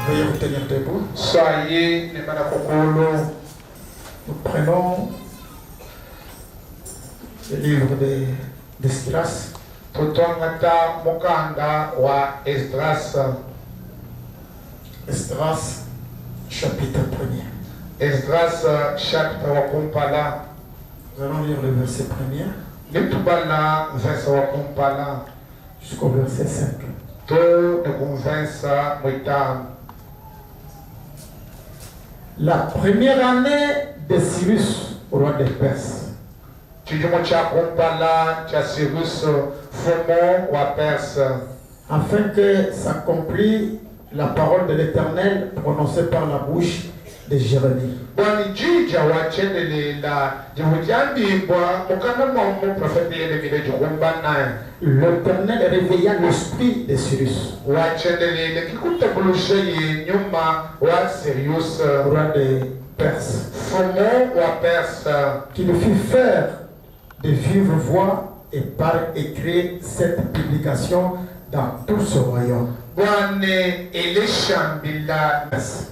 Veuillez vous tenir debout. Soyez les manakokolo. Nous prenons le livre d'Esdras. Tutongata mukanda wa Esdras. Esdras, chapitre 1er. Esdras chapitre wa kumpala. Nous allons lire le verset 1er Litubala verset wa kumpala. jusqu'au verset 5. To de convinça muitam. La première année de Cyrus, roi des Perses, Tijimo cha kumpala cha Cyrus fumo wa Perse. afin que s'accomplisse la parole de l'Éternel prononcée par la bouche de Jérémie. Bwani jija wa chendelela jibujandibwa mukana mu prophète Yeremie jukumbana. L'Éternel réveilla l'esprit de Cyrus, Wa chendelela kikutabuluche nyuma wa Cyrus roi des Perses, fumo wa Perse. qui le fit faire de vive voix et par écrit cette publication dans tout ce royaume. Bwane eleshambila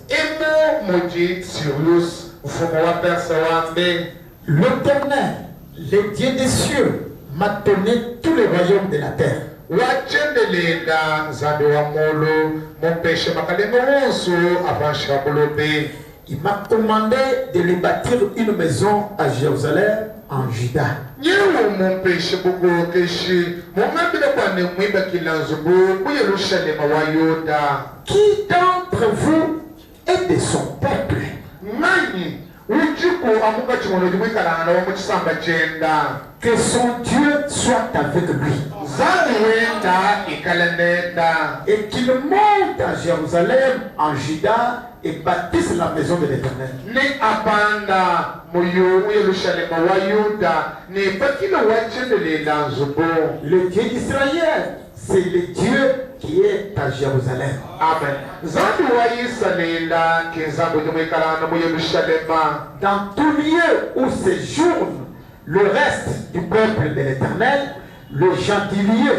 emo moji Cyrus fumo wa Perse wambe. L'Éternel, le Dieu des cieux, m'a donné tous les royaumes de la terre. Wachendelela nzambe wa molo mopeshe makalemo wonso avansha bolobe. Il m'a commandé de lui bâtir une maison à Jérusalem, en Juda. Nyewo mopeshe bugo keshi mongambile kwane mwiba kilanzubu ku Yerusalema wa Yuda. Qui d'entre vous est de son peuple? Nani ujiku amuka chimono jimwikalana wa muchisamba chenda. Que son Dieu soit avec lui. Zani wenda ikalenenda. Et qu'il monte à Jérusalem, en Juda, et bâtisse la maison de l'Éternel. Ni apanda muyu Yerusalema wa Yuda ni bakilo wachendelela nzubu. Le Dieu d'Israël, c'est le Dieu qui est à Jérusalem. Amen. Zambi wa Israela kizambo jumwikalana mu Yerusalema. Dans tout lieu où séjourne le reste du peuple de l'Éternel, les gens du lieu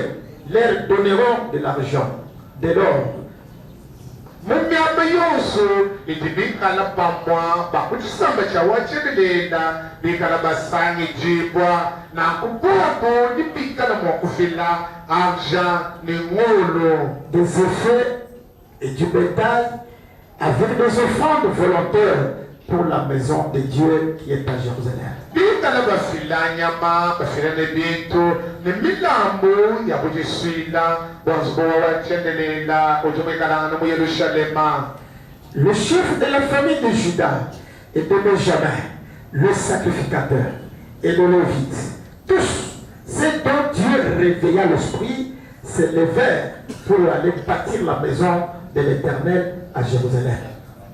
leur donneront de l'argent, de l'or. Mumiamba yonso idibikala pamwa bakuchisamba cha wachendelela bikala basangi jibwa na kubuapo dibikala mwakufila argent ni ngolo. Des effets et du bétail avec des offrandes volontaires pour la maison de Dieu qui est à Jérusalem. Bikala bafila nyama bafila ne bintu ni milambo ya kujiswila wanzubo wachendelela ujumwikalana mu Yerusalema. Le chef de la famille de Juda et de Benjamin, le sacrificateur et le Lévite, tous ceux dont Dieu réveilla l'esprit, se levèrent pour aller bâtir la maison de l'Éternel à Jérusalem.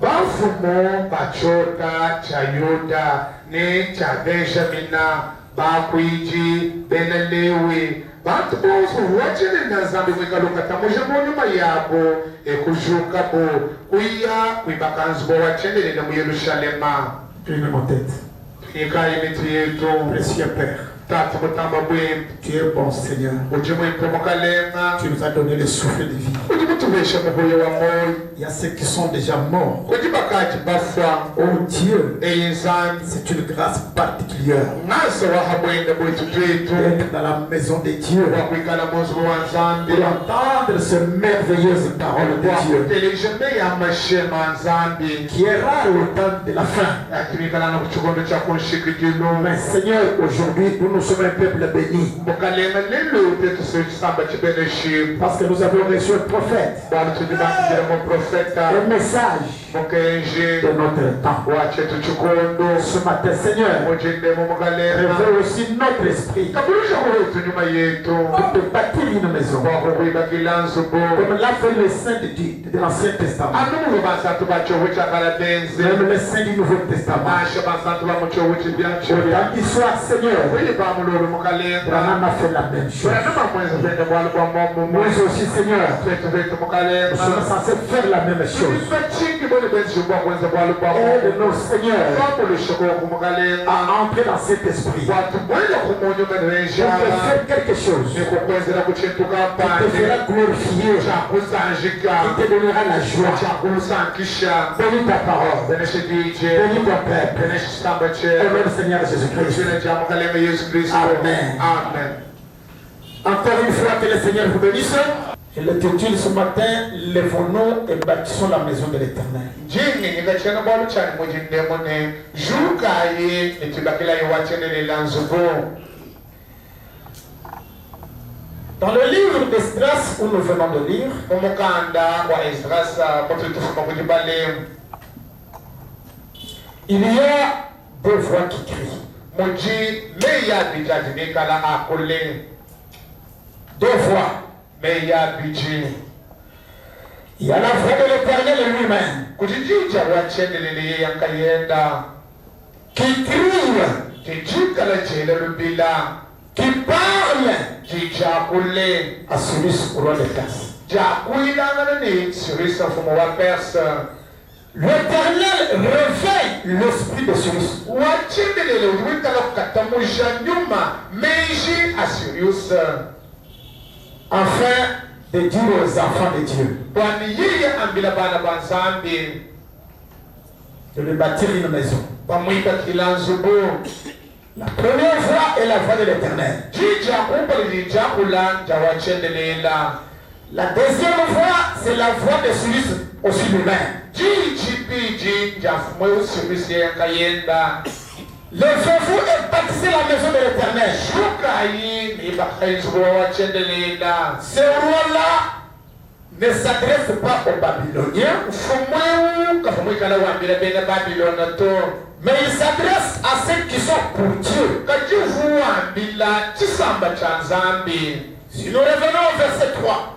Bafumo bachota cha Yuda ni cha Benjamina bakwiji benelewi bantu bonso wachendelela zambi mwikalukata mujemonyuma yabo ekujuka bo kuya kwibakanzu bo wachendelela mu Yerusalema. Incline mon tête. Ikaye mitu yetu Précieux Père, tatu mutamba bwimpi tu es bon Seigneur. ujimwipo mukalenga Tu nous as donné le souffle de vie. ujimutubesha muhuyo wa moyo Il y a ceux qui sont déjà morts. ujibakaji bafa Oh Dieu, eyinzambi c'est une grâce particulière ngase wahabwenda bwetu twetu d'être dans la maison de Dieu wakwikala munzu wa nzambi pour entendre ces merveilleuses paroles de Dieu wakutelejembe ya mashema nzambi qui est rare au temps de la fin. akimikalana ku kikondo cha kunshikijilo. Mais Seigneur, aujourd'hui, nous sommes un peuple béni mukalenga lelo tetusichisamba chibeneshimu parce que nous avons reçu un prophète, bali tudibakijira mu profeta un message mukenje de notre temps. wachetu chikondo Ce matin, Seigneur, mujendemu mukalenga réveille aussi notre esprit kabulisha kuwetu nyuma yetu de bâtir une maison wakukwibakila nzubu comme l'a fait le Saint de l'Ancien Testament, anumuvu bantu bachovu chakalatenzi même le Saint du Nouveau Testament. masha bantu bamuchovu chibyachoya Dans l'histoire, Seigneur, kuyiba Branham a fait la même chose. Nous aussi, Seigneur, nous sommes censés faire la même chose. Aide-nous, Seigneur, à entrer dans cet esprit. On peut faire quelque chose qui te fera glorifier, qui te donnera la joie. Bénis ta parole, bénis ton peuple. Au nom du Seigneur Jésus-Christ. Amen. Amen. Encore une fois, que le Seigneur vous bénisse. Et le titre ce matin, lèvons-nous et bâtissons la maison de l'Éternel. Dans le livre d'Esdras où nous venons de lire, il y a deux voix qui crient. Deux voix. Il y a la voix de l'Éternel lui-même qui crie, qui parle à Cyrus, roi de Perse. L'Éternel réveille l'esprit de Cyrus afin de dire aux enfants de Dieu de lui bâtir une maison. La première voix est la voix de l'Éternel. La deuxième voix, c'est la voix de Cyrus aussi lui-même. Levez-vous et bâtissez la maison de l'Éternel. Ce roi-là ne s'adresse pas aux Babyloniens, mais il s'adresse à ceux qui sont pour Dieu. Si nous revenons au verset 3,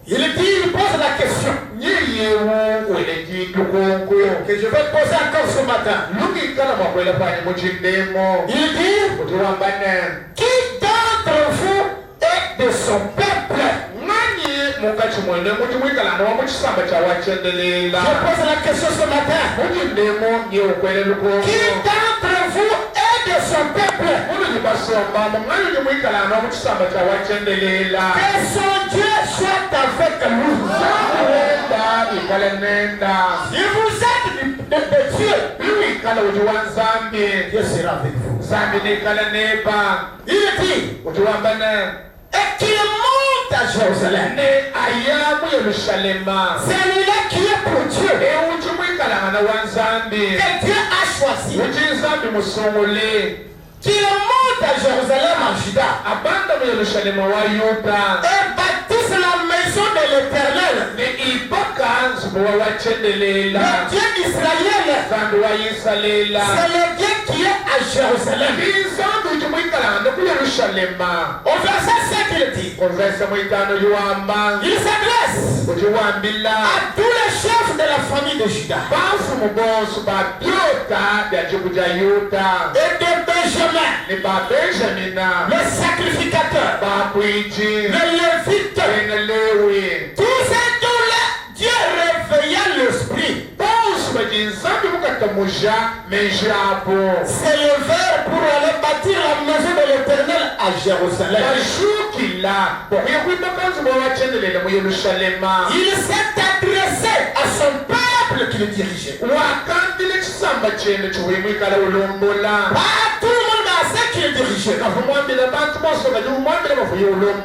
il dit, il pose la question que je vais poser encore ce matin. Il dit, qui d'entre vous est de son peuple? Je pose la question ce matin. Qui d'entre vous est de son peuple? Que son Dieu soit avec lui. Si vous êtes de Dieu, Dieu sera avec vous. Il dit, et qu'il monte à Jérusalem. Celui-là qui est pour Dieu, que Dieu a choisi, qu'il monte à Jérusalem en Juda et bâtisse la maison de l'Éternel, le Dieu d'Israël. C'est le Dieu qui est à Jérusalem. Au verset 5, il dit, il s'adresse à tous les chefs de la famille de Juda et de Benjamin, les sacrificateurs, les Lévites, tous ces deux-là, Dieu réveilla l'esprit. S'élevèrent pour aller bâtir la maison de l'Éternel à Jérusalem. Il s'est adressé à son peuple qui le dirigeait. Pas tout le monde a ce qu'il dirigeait.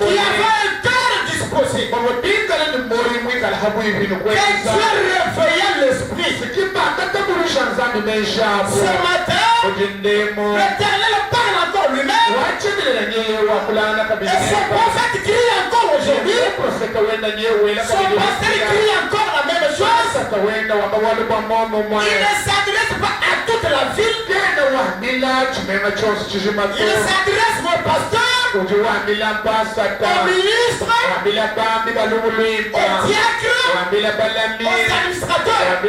Il avait un cœur disposé. Et Dieu réveilla l'esprit. Ce matin, l'Éternel parle encore lui-même. Et son prophète crie encore aujourd'hui. Son pasteur crie encore la même chose. Il ne s'adresse pas à toute la ville. Il s'adresse au pasteur, au ministre, au diacre, aux administrateurs,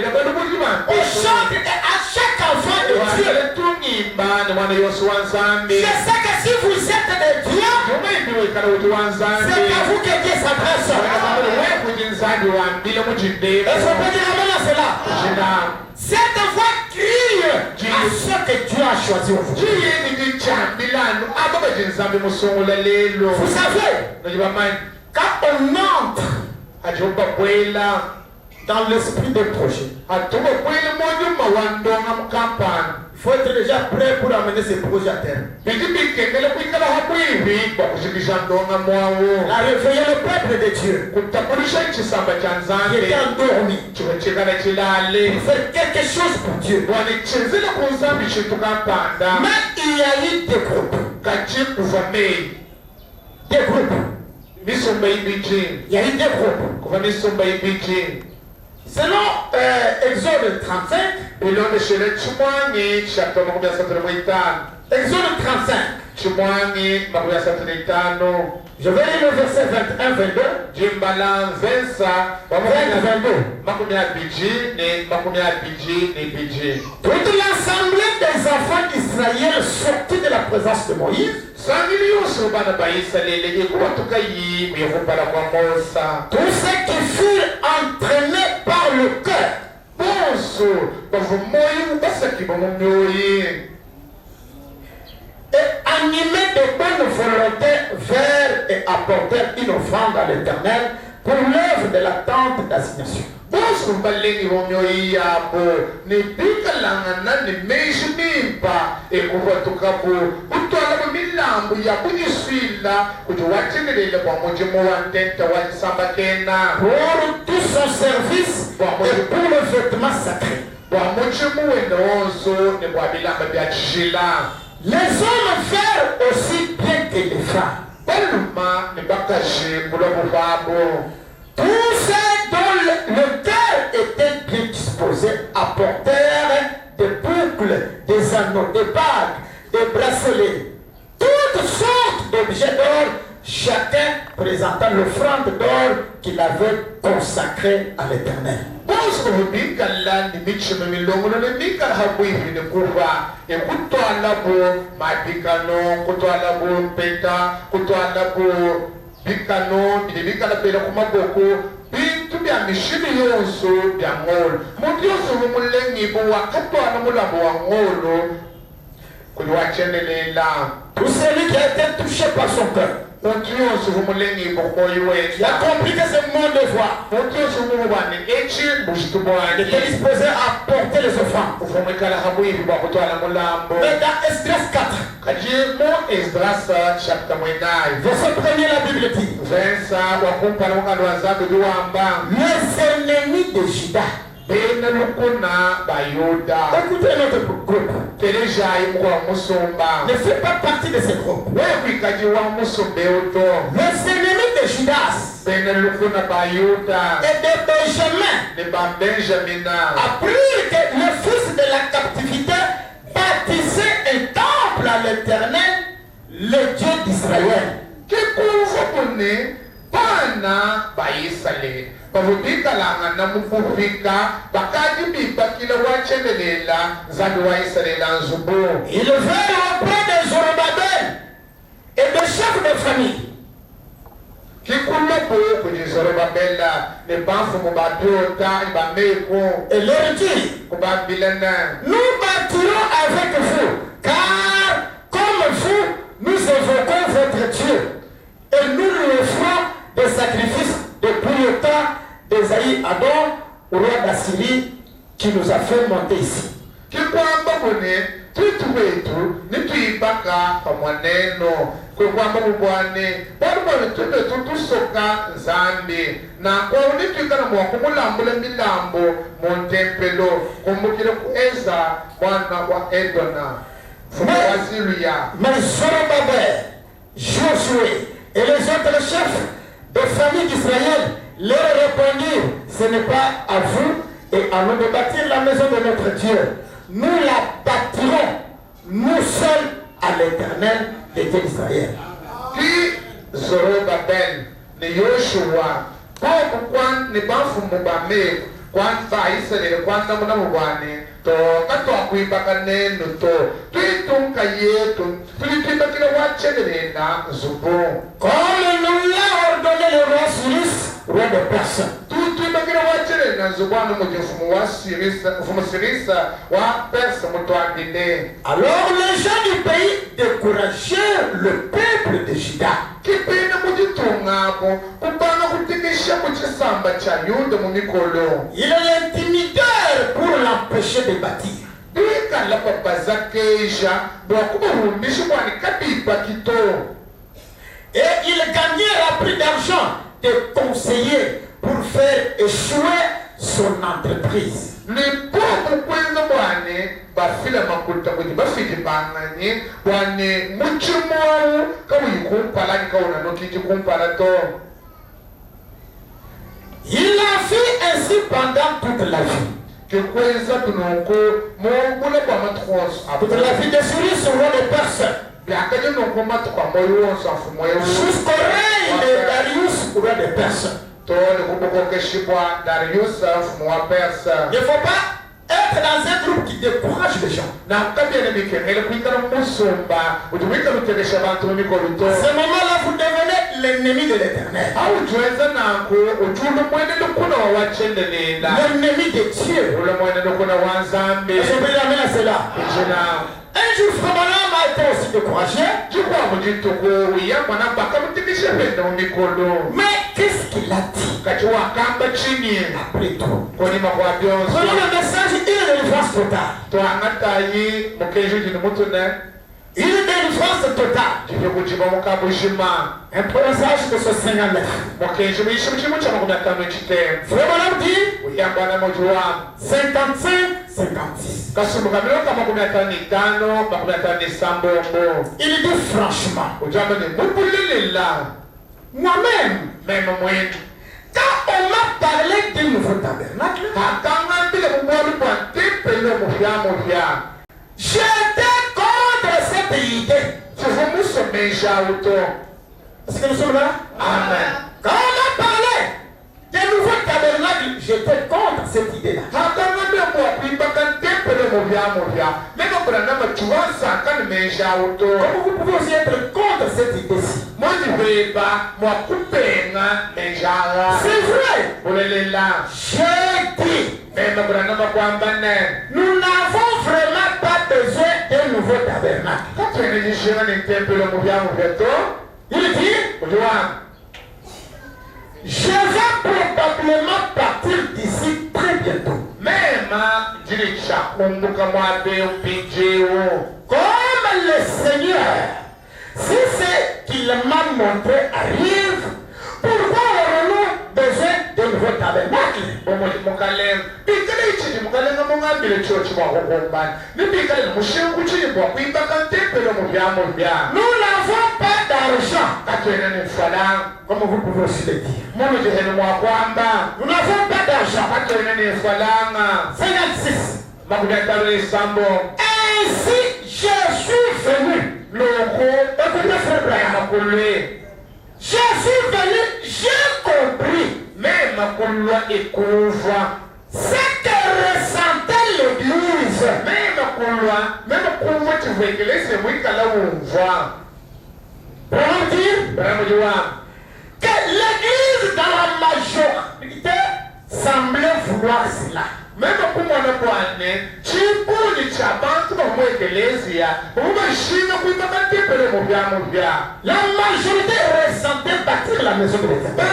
aux chantres et à chaque enfant de Dieu. Je sais que si vous êtes de Dieu, c'est à vous que Dieu s'adresse. Est-ce qu'on peut dire amen à cela? Cette voix crie à ce que Dieu a choisi au vous. Vous savez, quand on entre dans l'esprit des projets, il faut être déjà prêt pour amener ces projets à terme. La réveiller le peuple de Dieu qui était endormi pour faire quelque chose pour Dieu. Mais il y a eu des groupes. Des groupes. Il y a eu des groupes. Selon Exode 35, Exode 35, je vais lire le verset 21-22. Toute l'assemblée des enfants d'Israël sortit de la présence de Moïse. Tous ceux qui furent entraînés par le cœur et animés de bonne volonté vers et apportèrent une offrande à l'Éternel pour l'œuvre de la tente d'assignation. Pour tout son service et pour le vêtement sacré. Les hommes firent aussi bien que les femmes. Tous ceux dont le cœur était bien disposé apportèrent des boucles, des anneaux, des bagues, des bracelets, toutes sortes d'objets d'or, chacun présentant l'offrande d'or qu'il avait consacrée à l'Éternel. Tout celui qui a été touché par son cœur, il a compris que ce monde de voix était disposé à porter les offrandes. Mais dans Esdras 4, verset 1er, la Bible dit: les ennemis de Juda. Écoutez notre groupe. Ne fait pas partie de ce groupe. Les ennemis de Judas et de Benjamin apprirent que le fils de la captivité bâtissait un temple à l'Éternel, le Dieu d'Israël. Et le vers auprès de Zorobabel et des chefs de famille. Et leur dit: nous bâtirons avec vous, car comme vous, nous évoquons votre Dieu et nous lui offrons des sacrifices depuis le temps d'Esaïe Adon, roi d'Assyrie, qui nous a fait monter ici. Mais Zorobabel, Josué et les autres chefs de famille d'Israël leur répondirent: ce n'est pas à vous et à nous de bâtir la maison de notre Dieu. Nous la bâtirons, nous seuls, à l'Éternel, le Dieu d'Israël. Puis Zorobabel, ne Yoshua, pourquoi ne pas vous moubamer, quand va Israël, quand nous n'avons pas to kato akuibaka neno to tuitunka yetu tulitibakira wachedelena zubo comme nous l'a ordonné le roi Cyrus, roi de Perse. tutibakira wachedelena zubano mujefumu wa Sirisa wa Perse mutwandine. Alors les gens du pays découragèrent le peuple de Juda. Kipina mujitungabo kubanga kutikisha muchisamba cha Yuda mu mikolo. Ils l'intimidèrent pour l'empêcher de bâtir. Bika la babaza keja bwakuburumbisha kwani kabiba kito. Et ils gagnèrent à prix d'argent des conseillers pour faire échouer son entreprise. Ni bobu kwenza bwane bafila makuta kuti bafiti bangani bwane muchimu kawikumpala nikaona nokiti kumpala to. Il a fait ainsi pendant toute la vie. Kekwenza tunonko mongula kwa matros Toute la vie de Cyrus, roi de Perse. Jusqu'au règne de Darius, roi de Perse. Il ne faut pas être dans un groupe qui décourage les gens. À ce moment-là, vous devenez l'ennemi de l'Éternel. L'ennemi de Dieu. Un jour, Framalam a été aussi découragé. Mais qu'est-ce qu'il a dit? Après tout, prenons le message, il est de délivrance totale. Il est de délivrance totale. Un passage de ce 59. Framalam dit 55, 56. Il dit franchement, moi-même, quand on m'a parlé du nouveau tabernacle, j'étais contre cette idée. Est-ce que nous sommes là? Amen. Quand on m'a parlé du nouveau tabernacle, j'étais contre cette idée-là. Comment vous pouvez aussi être contre cette idée-ci? C'est vrai. J'ai dit, nous n'avons vraiment pas besoin d'un nouveau tabernacle. Il dit, je vais probablement partir d'ici très bientôt. Comme le Seigneur, si ce qu'il m'a montré arrive, pourquoi aurons-nous besoin de nouveau tabernacle? Nous n'avons pas d'argent. Comme vous pouvez aussi le dire. Nous n'avons pas d'argent. 56. Ainsi, je suis venu. Écoutez, frère Brian. Je suis venu, j'ai compris. Ce que ressentait l'Église. Pour dire que l'Église dans la majorité semblait vouloir cela. La majorité ressentait bâtir la maison de l'Éternel.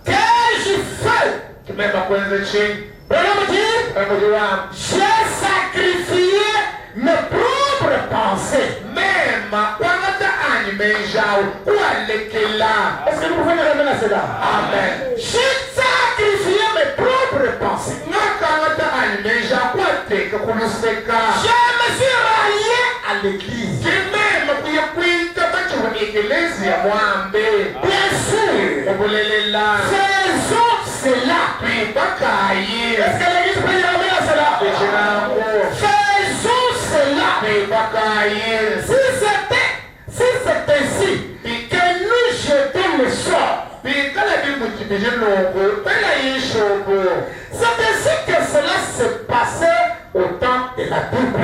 Qu'ai-je fait? J'ai sacrifié mes propres pensées. Est-ce que vous pouvez me ramener à cela? Amen. J'ai sacrifié mes propres pensées. Je me suis rallié à l'église. Bien sûr. Faisons cela. Est-ce que l'église peut y ramener à cela? Faisons cela. Si c'était ainsi que nous jetons le sort, C'est ainsi que cela se passait au temps de la Bible.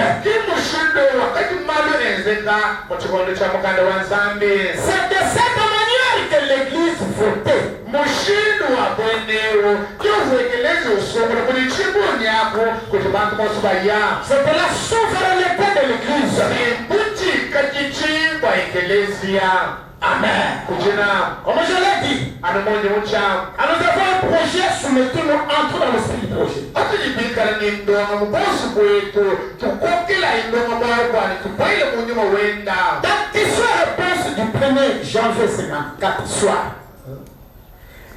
C'est de cette manière que l'Église votait. C'était la souveraineté de l'Église. Amen. Comme je l'ai dit, nous avons un projet, soumettons-nous, entrons dans l'esprit du projet. La question-réponse du 1er janvier 54 soir.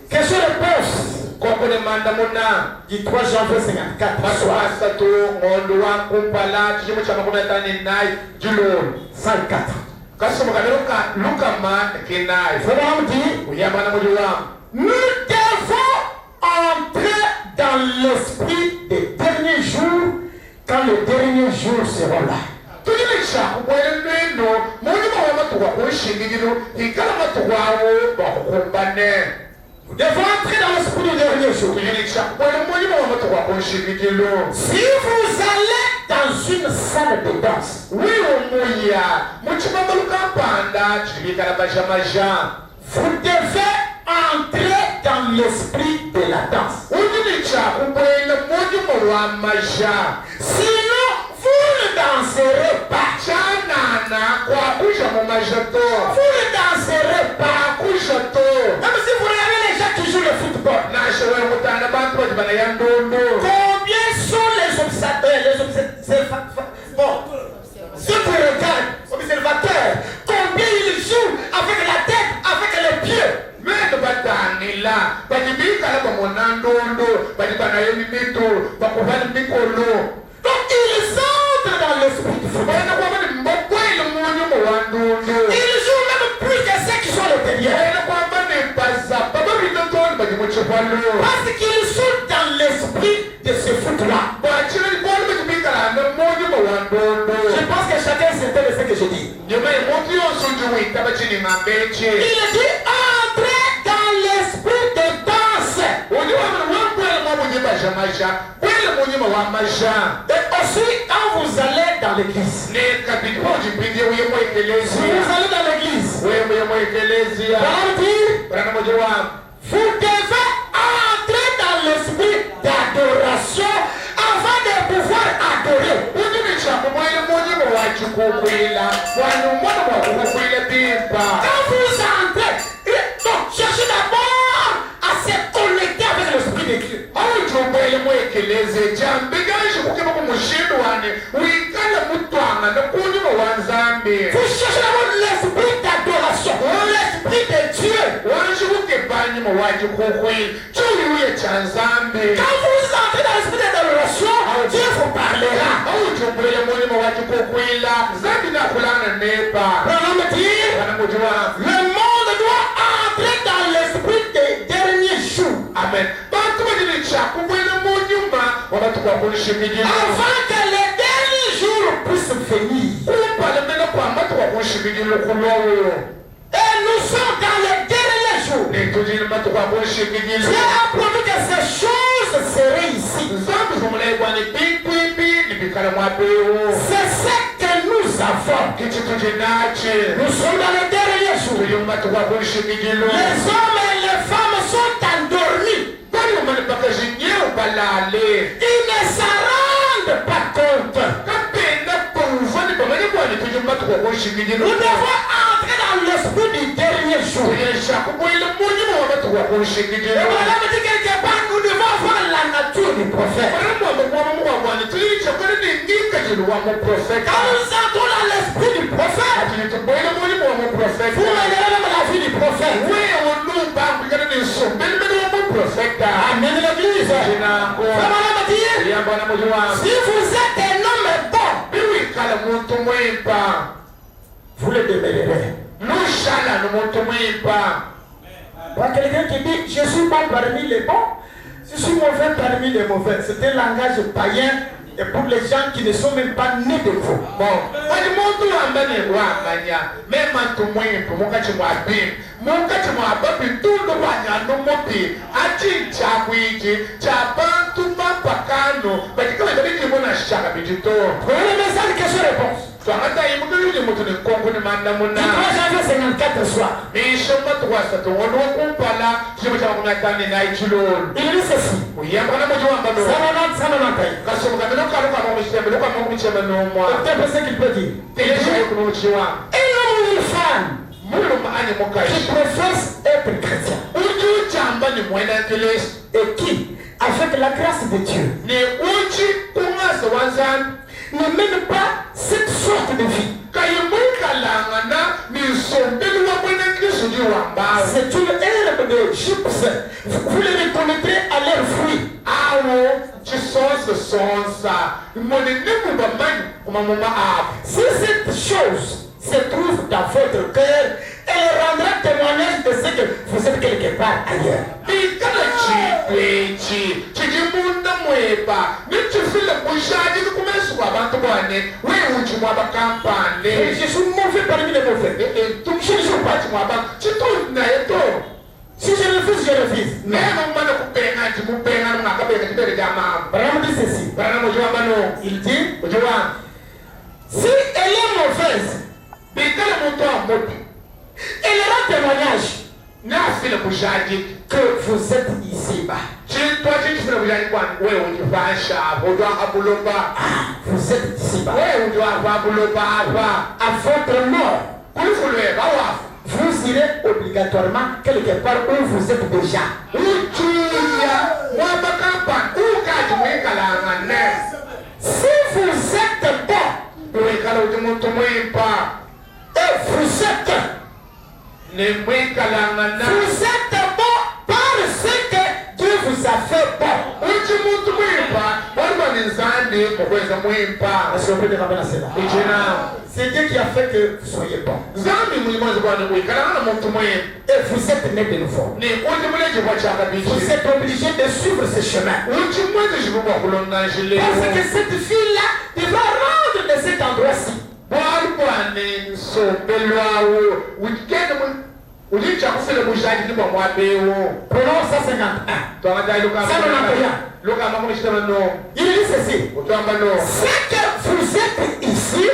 Question-réponse du 3 janvier 54 soir. 54. Nous devons entrer dans l'esprit des derniers jours quand les derniers jours seront là. Nous devons entrer dans l'esprit des derniers jours. Si vous allez dans une salle de danse, vous devez entrer dans l'esprit de la danse. Sinon, vous ne danserez pas. Vous ne danserez pas. Même si vous regardez les gens qui jouent le football, combien sont les observateurs, ceux qui regardent, observateurs, combien ils jouent avec la tête, avec les pieds. Donc ils entrent dans l'esprit du football. Ils jouent même plus que ceux qui sont le derrière. Parce qu'ils sont dans l'esprit de ce foot-là. Je pense que chacun s'intéresse à ce que je dis. Il dit entrez dans l'esprit de danse. Et aussi quand vous allez dans l'église. Si vous allez dans l'église, vous devez entrer dans l'esprit d'adoration avant de pouvoir adorer. Quand vous entrez, donc cherchez d'abord à se connecter avec l'esprit de Dieu. Vous cherchez d'abord l'esprit d'adoration, l'esprit de Dieu. Quand vous entrez dans l'esprit d'adoration, Dieu vous parlera. Le monde doit entrer dans l'esprit des derniers jours. Amen. Avant que les derniers jours puissent venir. Et nous sommes dans les derniers jours. Dieu a promis que ces choses seraient ici. C'est ce que nous avons. Nous sommes dans les derniers jours. Les hommes et les femmes sont endormis. Ils ne s'en rendent pas compte. Nous devons entrer dans l'esprit du dernier jour. Et voilà, me dit quelque part, nous devons avoir la nature du prophète. Quand nous entrons dans l'esprit du prophète, vous regardez même la vie du prophète. Amen l'église. Si vous êtes un homme bon, vous le demeurerez. Pas quelqu'un qui dit je suis bon parmi les bons, je suis mauvais parmi les mauvais. C'est un langage païen Et pour les gens qui ne sont même pas nés de vous. Bon, wani muntu ambane wamanya mema tumwimpu mukati mwa bim mukati mwa babi tundu wanyano mupi ati chakwiki chabantu mapakano batikala ndiki mona shaka bijito. Prenez le message question-réponse. Twangata imukuli mutu ni kongo ni manda muna. 3 janvier 54 soir. Bishoma twasa tuwono kumpala chimo cha makunyatani na ichulolo. Il dit ceci. Uyambana mojo wambano. 190. Kasomo kameno kalu kama mwisema luka mungu michema no mwa. Écoutez ce qu'il peut dire. Telesha yuko mchiwa. Un homme ou une femme qui professe être chrétien et qui, avec la grâce de Dieu, ne mène pas cette sorte de vie. C'est une herbe de gypse. Vous les reconnaîtrez à leurs fruits. Si cette chose se trouve dans votre cœur, elle rendra témoignage de ce que vous êtes quelque part ailleurs. Je suis mauvais parmi les mauvais. Je ne joue pas. Si je refuse, je refuse. Non. Branham dit ceci. Il dit, si elle est mauvaise, elle rend témoignage que vous êtes ici-bas. Vous êtes ici-bas. À votre mort, vous irez obligatoirement quelque part où vous êtes déjà. Si vous êtes bon, et vous êtes bon parce que Dieu vous a fait bon. Est-ce qu'on peut te ramener à cela? C'est Dieu qui a fait que vous soyez bon. Et vous êtes né de nouveau. Vous êtes obligé de suivre ce chemin. Parce que cette fille-là devra rendre de cet endroit-ci. Prenons 151. Il dit ceci. C'est que vous êtes ici.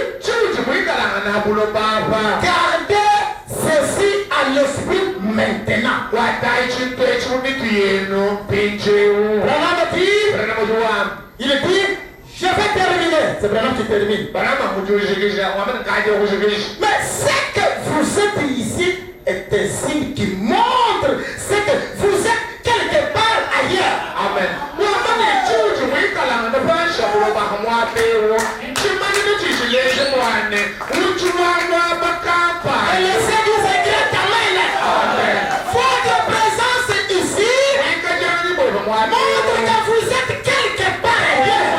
Gardez ceci à l'esprit maintenant. Il dit, je vais terminer. C'est vraiment qui termine. Mais c'est que vous êtes ici est un signe qui montre ce que vous êtes quelque part ailleurs. Amen. Et le Seigneur s'écrit amen. Votre présence ici montre que vous êtes quelque part ailleurs.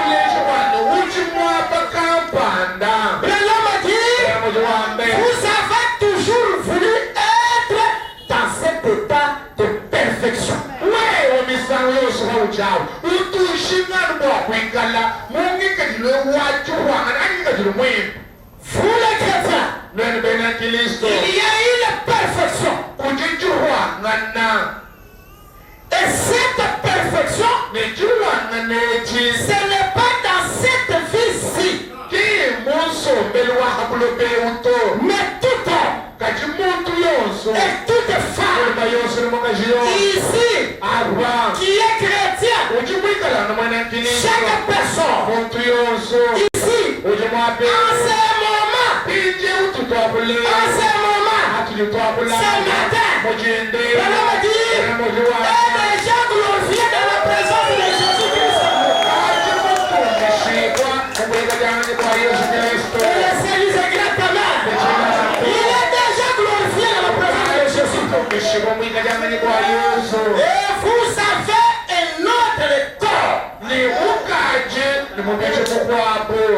Vous avez toujours voulu être dans cet état de perfection. Vous les chrétiens, il y a eu la perfection. Et cette perfection, ce n'est pas dans cette vie-ci. Mais tout homme et toute femme ici qui est chrétien, chaque personne ici, en ce moment, ce matin, est déjà glorifié dans la présence de Jésus-Christ. Et le Seigneur est gratuitement. Il est déjà glorifié dans la présence de Jésus. Et vous avez un autre corps.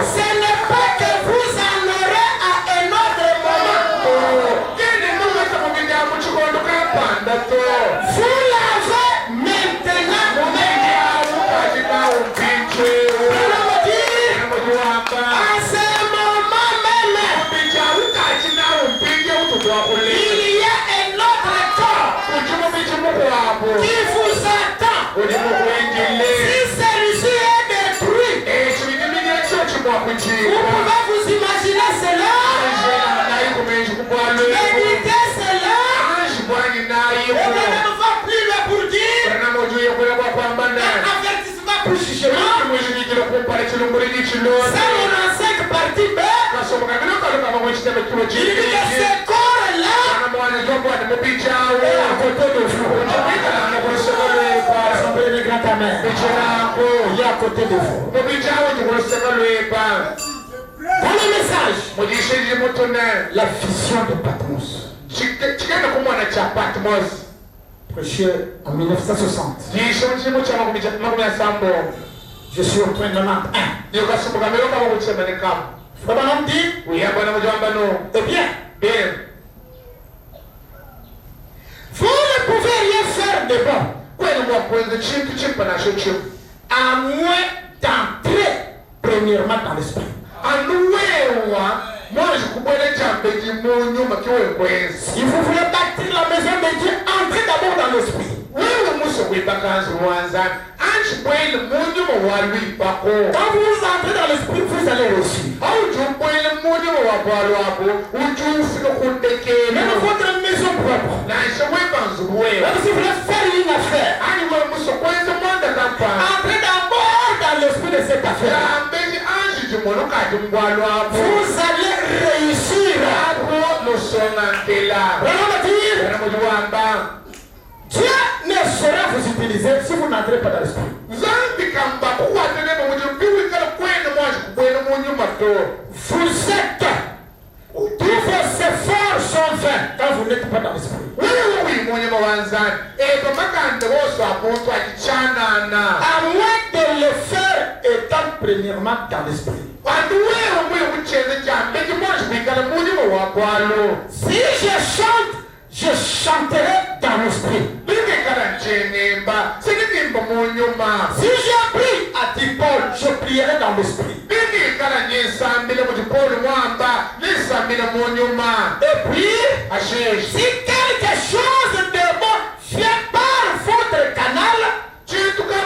Ce n'est pas que vous en aurez à un autre moment. Vous l'avez maintenant. pouvez vous imaginer cela. Méditez cela. Et on ne va plus le pour dire. Un avertissement pour jugement. Ça, on en 5 parties B. Il dit que ce corps-là est à côté de vous. Assemblée de grand amen. Il est à côté de vous. Dans le message, la vision de Patmos. Prêché en 1960. Je suis au point 91. Frère dit, eh bien, vous ne pouvez rien faire de bon, à moins d'entrer premièrement dans l'esprit. Si vous voulez bâtir la maison de Dieu, entrez d'abord dans l'esprit. Quand vous entrez dans l'esprit, vous allez reçu. Même votre maison propre. Même si vous voulez faire une affaire, entrez d'abord dans l'esprit de cette affaire. Vous allez réussir. Dieu ne saura vous utiliser si vous n'entrez pas dans l'esprit. Vous êtes, tous vos efforts sont vains quand vous n'êtes pas dans l'esprit. À moins de le faire étant premièrement dans l'esprit. Si je chante, je chanterai dans l'esprit. Si je prie, a dit Paul, je prierai dans l'esprit. Et puis, si quelque chose de bon vient par votre canal, cela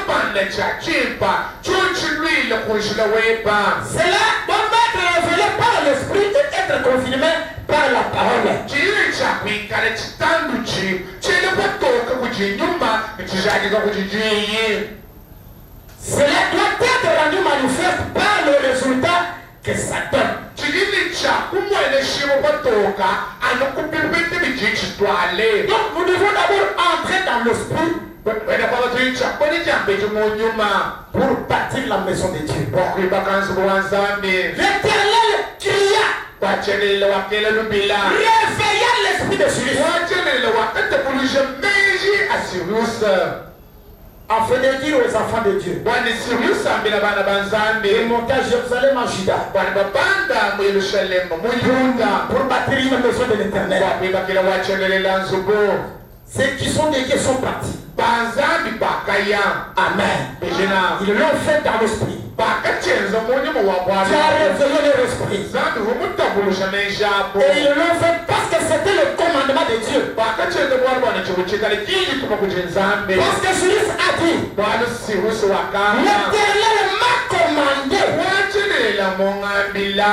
doit être révélé par l'esprit et être confirmé par la parole. Cela doit être rendu manifeste par le résultat que ça donne. Donc nous devons d'abord entrer dans l'esprit pour bâtir la maison de Dieu. L'Éternel cria, réveilla l'esprit de Cyrus, afin de dire aux enfants de Dieu, de monter à Jérusalem en Juda pour bâtir une maison de l'Éternel. Ceux qui sont des guets sont partis. Amen. Ils l'ont fait dans l'esprit. Tu as révélé leur esprit. Et ils l'ont fait parce que c'était le commandement de Dieu. Parce que Cyrus a dit, l'Éternel m'a commandé.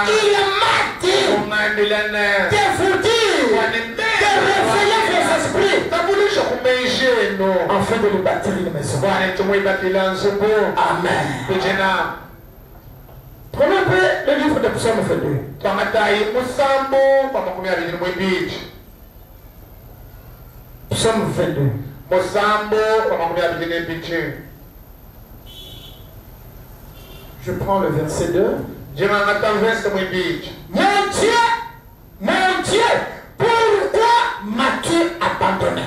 Il m'a dit de vous dire de réveiller vos esprits afin de nous bâtir une maison. Amen. Prenons un peu le livre de Psaume 22. Psaume 22. Je prends le verset 2. Mon Dieu, pourquoi m'as-tu abandonné?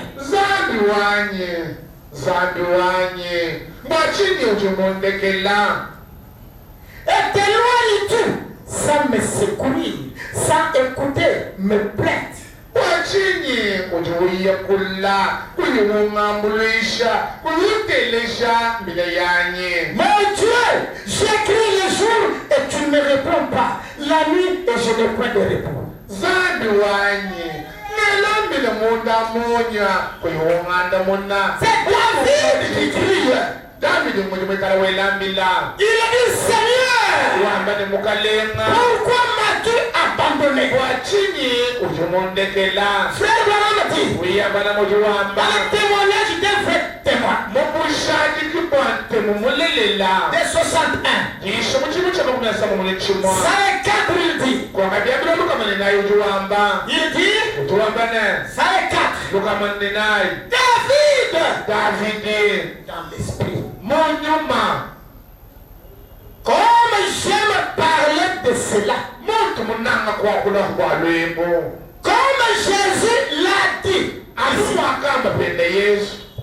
Et t'éloignes-tu sans me secourir, sans écouter mes plaintes? Mon Dieu, j'écris le jour et tu ne me réponds pas, la nuit et je n'ai point de repos. C'est David qui crie. Il a dit, Seigneur, Pourquoi m'as-tu abandonné? Frère Branham dit, dans le témoignage d'un vrai témoin, de 61, ça est 4, il dit, ça est 4, David, dans l'esprit, comme j'aime parler de cela, comme Jésus l'a dit,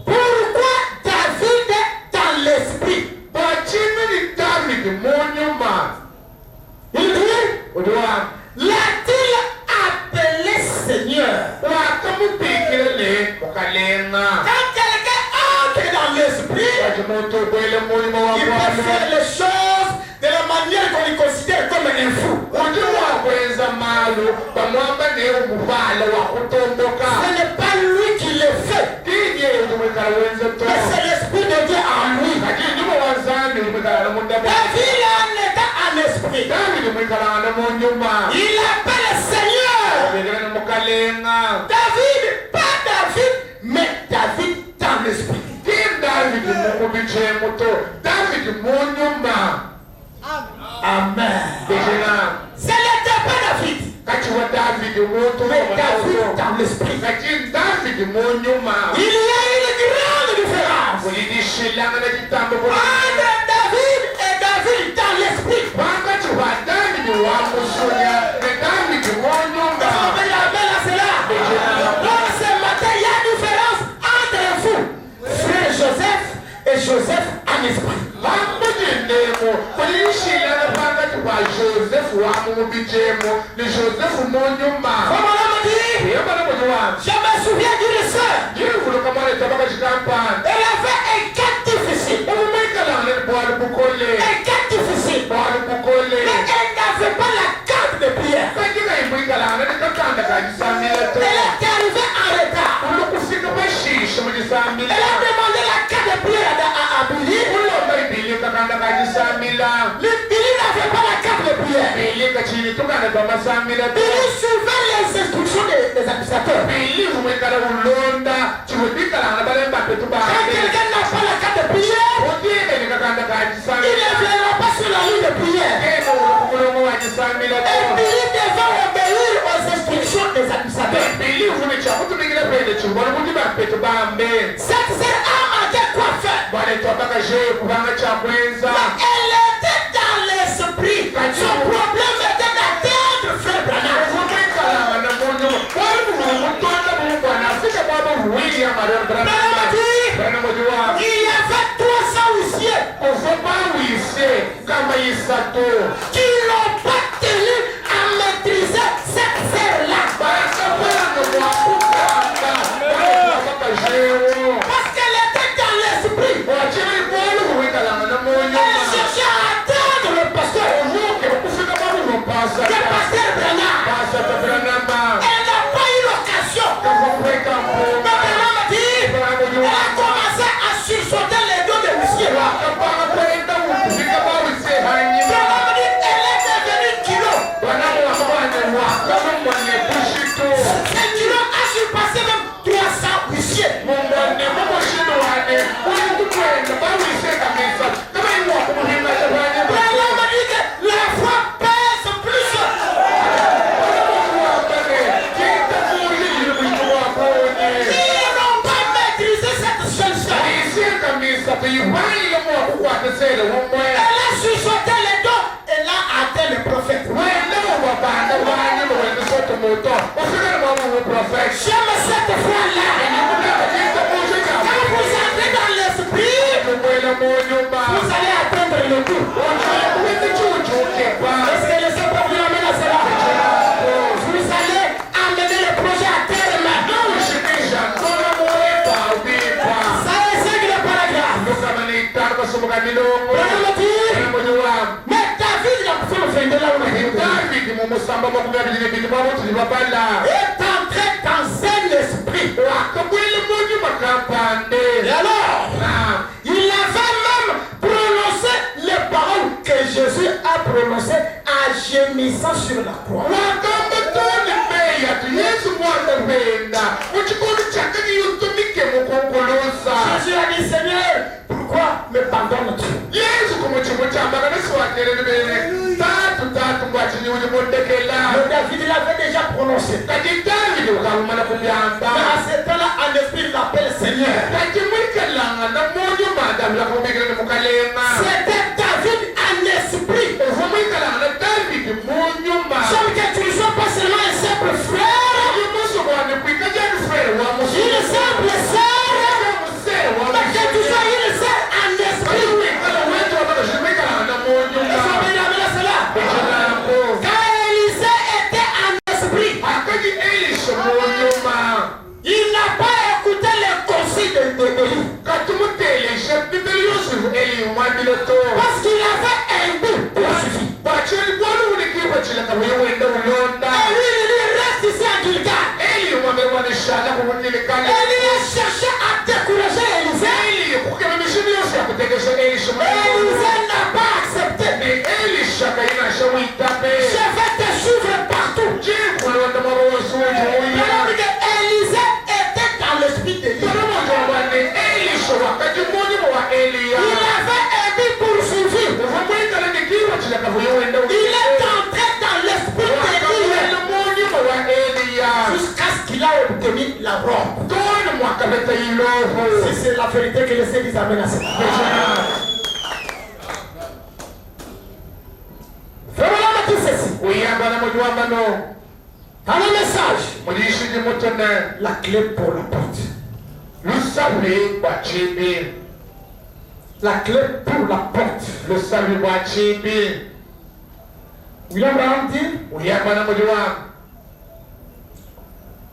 pourquoi David dans l'esprit? Il dit, l'a-t-il appelé Seigneur? Quand quelqu'un entre dans l'esprit, il peut faire les choses de la manière qu'on le considère comme un fou. Ce n'est pas lui qui le fait, mais c'est l'esprit de Dieu en lui. David en état en esprit, il appelle Seigneur. David, pas David, mais David dans l'esprit. Amen. Ce n'était pas David, mais David dans l'esprit. Il y a une grande différence entre David et David dans l'esprit. Donc ce matin, il y a une différence entre vous, frère Joseph et Joseph en esprit. Je me souviens d'une sœur. Elle avait un cas difficile. Mais elle n'avait pas la carte de prière. Elle est arrivée en retard. Elle a demandé la carte de prière à Billy. Billy n'avait pas la carte de prière. Billy suivait les instructions des administrateurs. Quand quelqu'un n'a pas la carte de prière, il ne viendra pas sur la ligne de prière. Et Billy devait obéir aux instructions des administrateurs. Cette sœur a manqué quoi faire. Mais elle était dans l'esprit. Son problème était d'atteindre frère Branham. Branham dit, il y avait 300 huissiers qui n'ont pas tenu à maîtriser cette sœur-là. Parce qu'elle était dans l'esprit. Elle cherchait à atteindre le pasteur. Le pasteur Branham. Elle n'a pas eu l'occasion. Mais Branham dit, elle a commencé à sursauter les dos de monsieur. Branham dit, elle est devenue kilo. Ce kilo a surpassé même 300 huissiers. Branham dit que la foi pèse plus. Ils n'ont pas maîtrisé cette seule chose. Elle a sursauté les dos et l'a atteint le prophète. J'aime cette foi-là. Quand vous entrez dans l'esprit, vous allez atteindre le but. Est-ce que le Seigneur vous amène à cela? Vous allez amener le projet à terme. Ça enseigne le paragraphe. Mais David, il a pu le faire de là où il est entré dans un esprit. Et alors, il avait même prononcé les paroles que Jésus a prononcées. prononcé en gémissant sur la croix. Jésus a dit, Seigneur, pourquoi me pardonnes-tu? Le David l'avait déjà prononcé. Mais à ce temps-là, en esprit, il l'appelle Seigneur. C'était David en esprit. Sauf que tu ne sois pas seulement un simple frère, une simple sœur, mais que tu sois une sœur en esprit. Quand Élisée était en esprit, il n'a pas écouté les conseils de Élie. Parce qu'il avait un but pour suffire. Et lui, il reste ici à Gilgal. Élie a cherché à décourager Élisée. Élisée n'a pas accepté. Je vais te suivre partout. Alors que Élisée était dans l'esprit de Dieu. Il avait un but pour suivre. Il est entré dans l'esprit de Dieu jusqu'à ce qu'il a obtenu la robe. Si c'est la vérité que les saints disent amen à cette. Fais-moi dire ceci. Dans le message, la clé pour la porte. La clé pour la porte. William Branham dit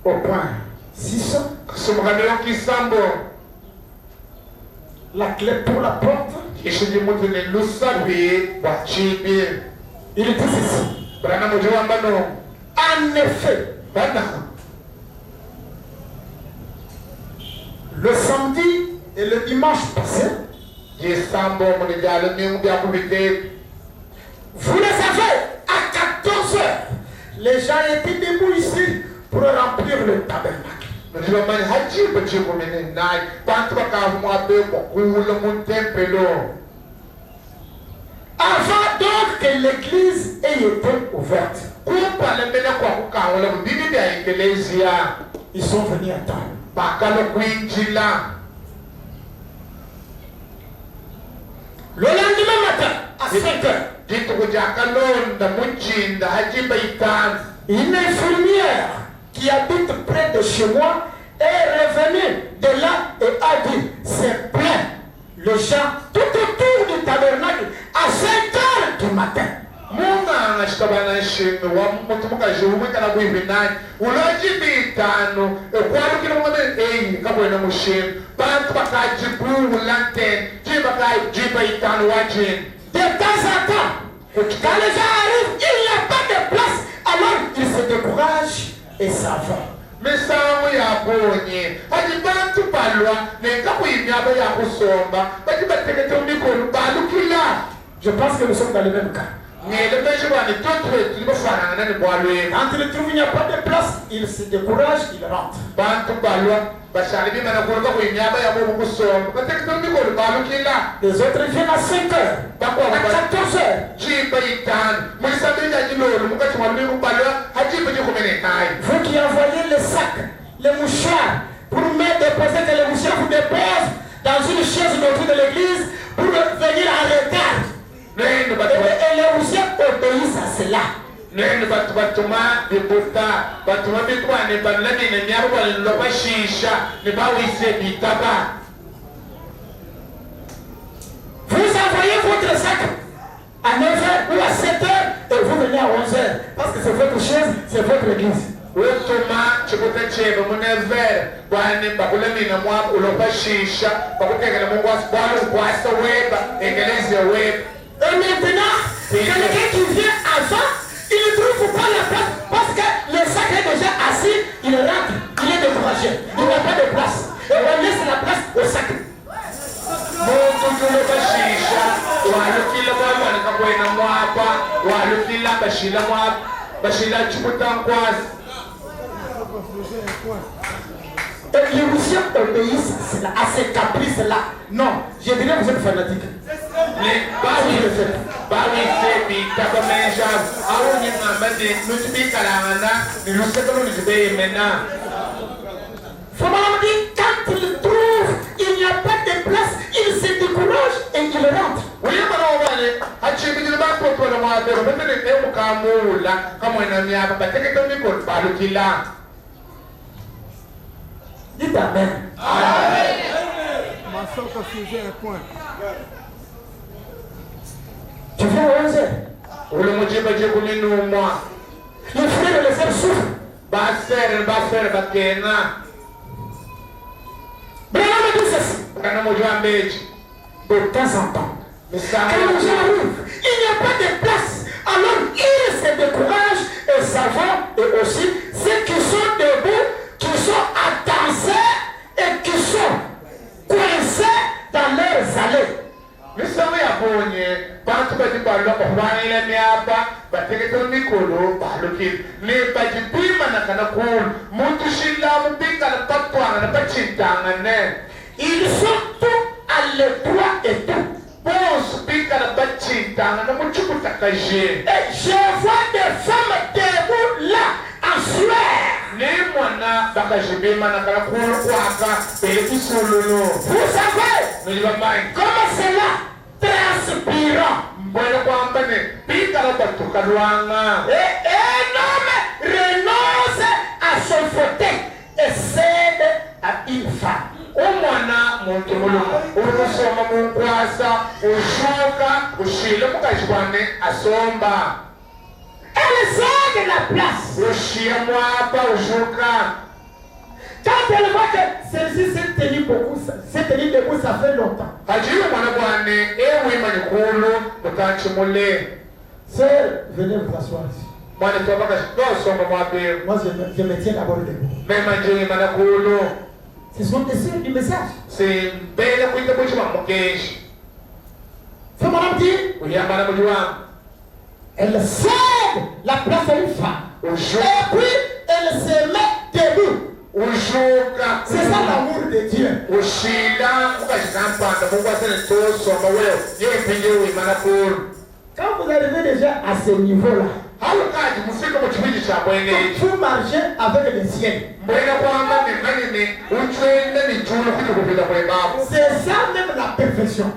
au point 6, la clé pour la porte. Il dit ceci. En effet, le samedi et le dimanche passé, vous le savez, à 14 heures, les gens étaient debout ici pour remplir le tabernacle. Avant donc que l'église ait été ouverte, ils sont venus à temps. Le lendemain matin, à 5 heures, une infirmière qui habite près de chez moi est revenue de là et a dit, c'est plein. Les gens tout autour du tabernacle à 5 heures du matin. De temps en temps, quand les gens arrivent, il n'y a pas de place. Alors ils se découragent et s'en vont. Je pense que nous sommes dans le même cas. Quand ils trouvent qu'il n'y a pas de place, ils se découragent, ils rentrent. Les autres viennent à 5 heures, à 14 heures. Vous qui envoyez les sacs, les mouchoirs, pour me déposer, que les mouchoirs vous déposent dans une chaise autour de l'église pour venir en retard. Et les mouchoirs obéissent à cela. Vous avez votre sac à 9h ou à 7h et vous venez à 11h parce que c'est votre chaise, c'est votre église. Et maintenant, quelqu'un qui vient avant, il ne trouve pas la place parce que le sac est déjà assis, il rentre, il est découragé, il n'a pas de place. Et on laisse la place au sac. walukila bashila chikutankwazi. Et les Russiens obéissent à ces caprices-là. Non, je dirais que vous êtes fanatiques. Quand ils trouvent il n'y a pas de place, ils se découragent et ils rentrent. Dites Amen. Tu viens à 11 heures. Les frères et les sœurs souffrent. Branham dit ceci. De temps en temps, quand les gens arrivent, il n'y a pas de place. Alors ils se découragent et ça va. Et aussi ceux qui sont debout, qui sont attachés et qui sont coincés dans leurs allées. Misami abonye bantu bajibalo kubana miapa bategeto mikolo balukile ne bajibima nakana kulu muntu shila mubika na patwana na bachintanga ne Ils sont tous à l'étroit et tout. Bon bika na bachintanga na muchukuta kaje. Et je vois des femmes debout là en sueur. Ne mwana bakajibima nakana kulu kwaka bekisululu. Vous savez comment c'est là? Transpirant. Et un homme renonce à son fauteuil et cède à une femme. Elle cède la place. Quand elle voit que celle-ci s'est tenue beaucoup, s'est tenue debout, ça fait longtemps. Sœur, venez vous asseoir ici. Moi, je me tiens d'abord debout. Ce sont des sœurs du message. C'est madame dit, elle cède la place à une femme. Et puis, elle se met debout. C'est ça l'amour de Dieu. Quand vous arrivez déjà à ce niveau-là, vous marchez avec les ciels. C'est ça même la perfection.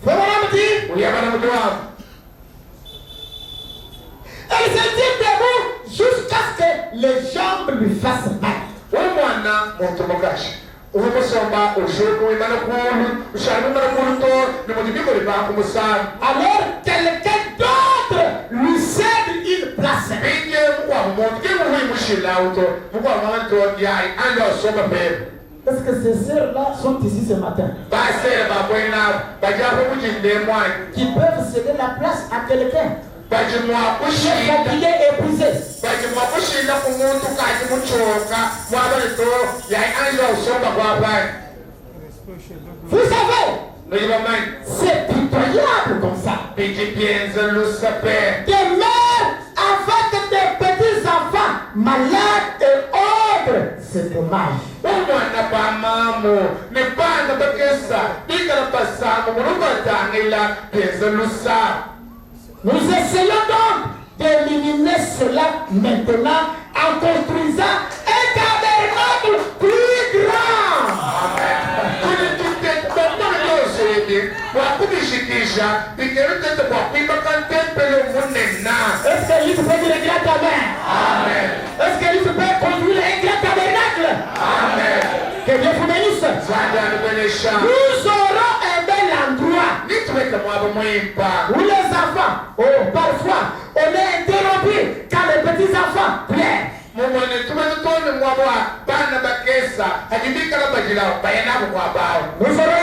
Vous m'avez dit? Elle se tient debout jusqu'à ce que les jambes lui fassent mal. Alors quelqu'un d'autre lui cède une place. Est-ce que ces sœurs-là sont ici ce matin? Qui peuvent céder la place à quelqu'un? Fatigué, épuisé. Vous savez, c'est pitoyable comme ça. Des mères avec des petits enfants malades et autres, c'est dommage. Nous essayons donc d'éliminer cela maintenant en construisant un tabernacle plus grand. Est-ce que lui peut dire un grand tabernacle? Est-ce que lui peut construire un grand tabernacle? Que Dieu vous bénisse. Nous aurons un bel endroit où les enfants, parfois, on est interrompu quand les petits enfants pleurent. Nous aurons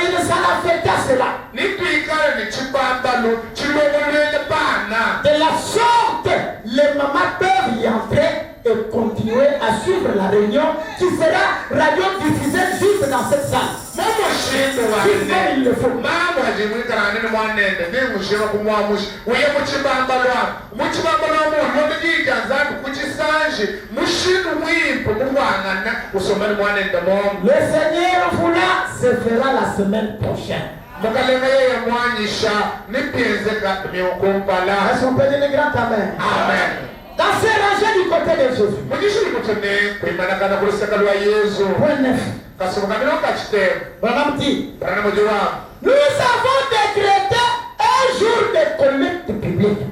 une salle à fêter à cela. De la sorte, les mamans peuvent y entrer et continuer à suivre suivre la réunion qui sera radio-diffusée juste dans cette salle. Il le faut. Le Seigneur voula, se fera la semaine prochaine. Est-ce qu'on peut dire le grand amen? Amen. Dans ces rangées du côté de Jésus. Point 9. Branham dit, nous avons décrété un jour de collecte publique.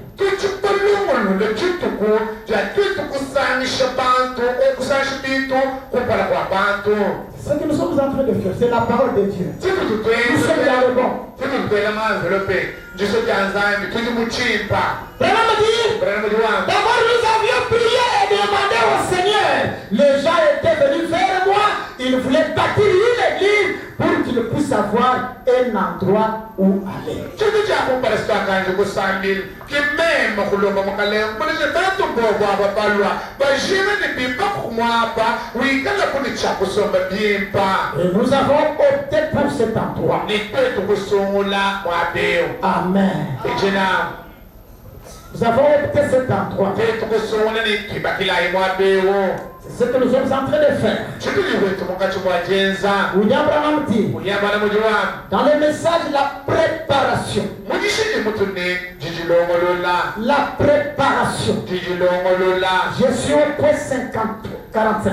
Ce que nous sommes en train de faire, c'est la parole de Dieu. Nous sommes dans le bon. D'abord nous avions prié et demandé au Seigneur. Les gens étaient venus vers moi. Ils voulaient bâtir une église pour qu'ils puissent avoir un endroit où aller. Et nous avons opté pour cet endroit. Amen. Nous avons opté cet endroit. C'est ce que nous sommes en train de faire. William Branham dit, dans le message, la préparation. La préparation. Je suis au point 45.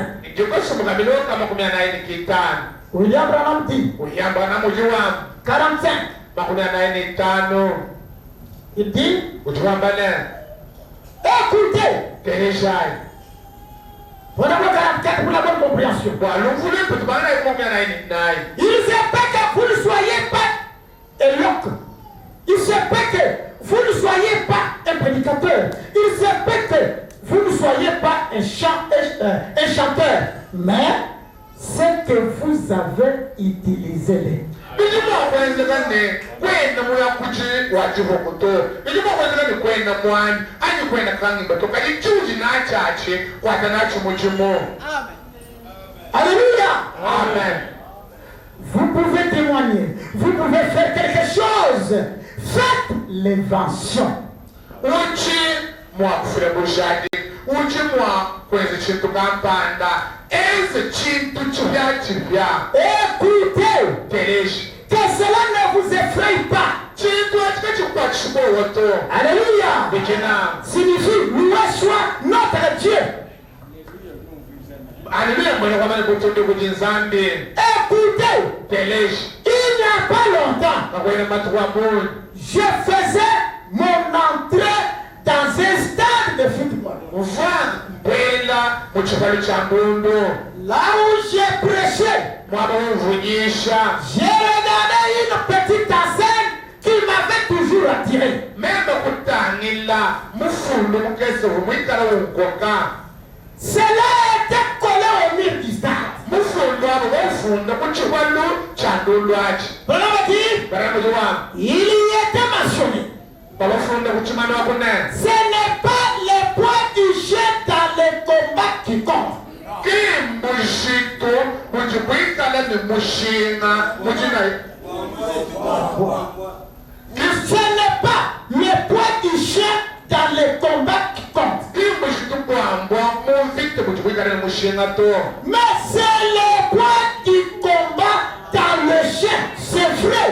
William Branham dit, 45. Il dit, écoutez. Voilà le 44 pour la bonne compréhension. Il ne se peut que vous ne soyez pas éloquent. Il se peut que vous ne soyez pas un prédicateur. Il se peut que vous ne soyez pas un chanteur. Mais c'est que vous avez utilisé les. Alléluia. Amen. Vous pouvez témoigner, vous pouvez faire quelque chose. Faites l'invention. Écoutez, que cela ne vous effraie pas. Alléluia. Signifie loué soit notre Dieu. Écoutez, il n'y a pas longtemps, je faisais mon entrée dans un stade de football. Là où j'ai prêché, j'ai regardé une petite enseigne qui m'avait toujours attiré. Cela était collé au mur du stade. Il y était mentionné. Ce n'est pas les points du jeu dans les combats qui comptent. Ce n'est pas les points du chien dans les combats qui comptent. Mais c'est les points du combat dans le chien. C'est vrai.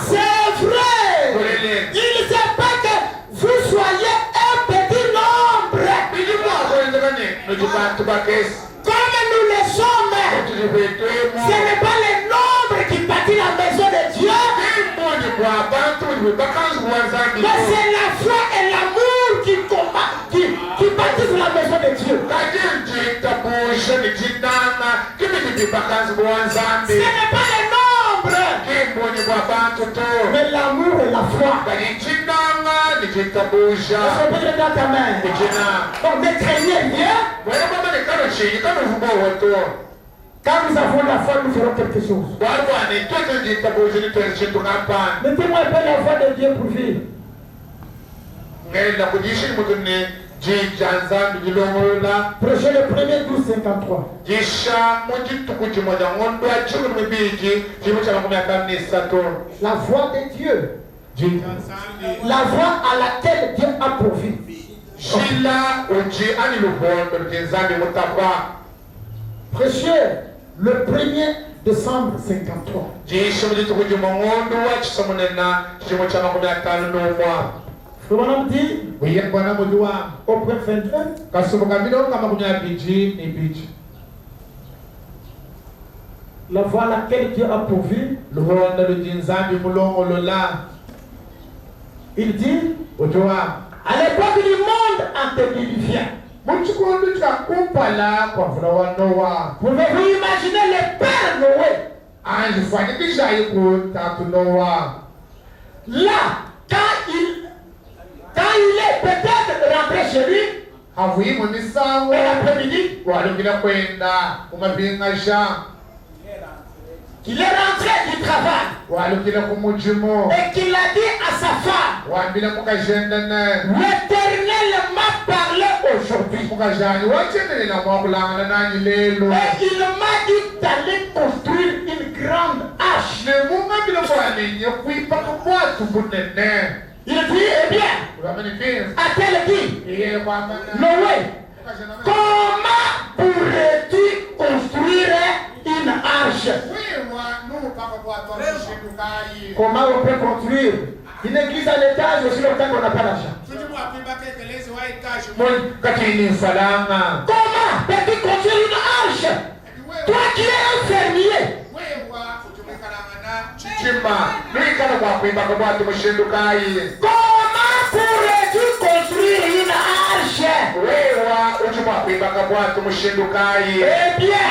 C'est vrai. Il ne sait pas que vous soyez un petit nombre. Comme nous le sommes, ce n'est pas le nombre qui bâtit la maison de Dieu, mais c'est la foi et l'amour qui bâtissent la maison de Dieu. Ce n'est pas le nombre, mais l'amour et la foi. Est-ce qu'on peut dire dans ta main? Donc ne craignez rien. Quand nous avons la foi, nous ferons quelque chose. Mettez-moi un peu la foi de Dieu pour vivre. Projet le premier 1253. La voie de Dieu. La voie à laquelle Dieu a pourvu. Précieux, le 1er décembre 53. Frère dit au prophète 21. La voie à laquelle Dieu a pourvu. Il dit à l'époque du monde antédiluvien. Pouvez-vous imaginer le père Noé? Là, quand il est peut-être rentré chez lui, l'après-midi, qu'il est rentré du travail et qu'il a dit à sa femme, l'Éternel m'a parlé aujourd'hui et il m'a dit d'aller construire une grande hache. Il dit, eh bien, a-t-elle dit, Noé, comment pourrais-tu construire une arche? Comment on peut construire une église à l'étage aussi longtemps qu'on n'a pas d'argent? Comment peux-tu construire une arche? Toi qui es un fermier. Comment pourrais-tu construire une arche? Eh bien,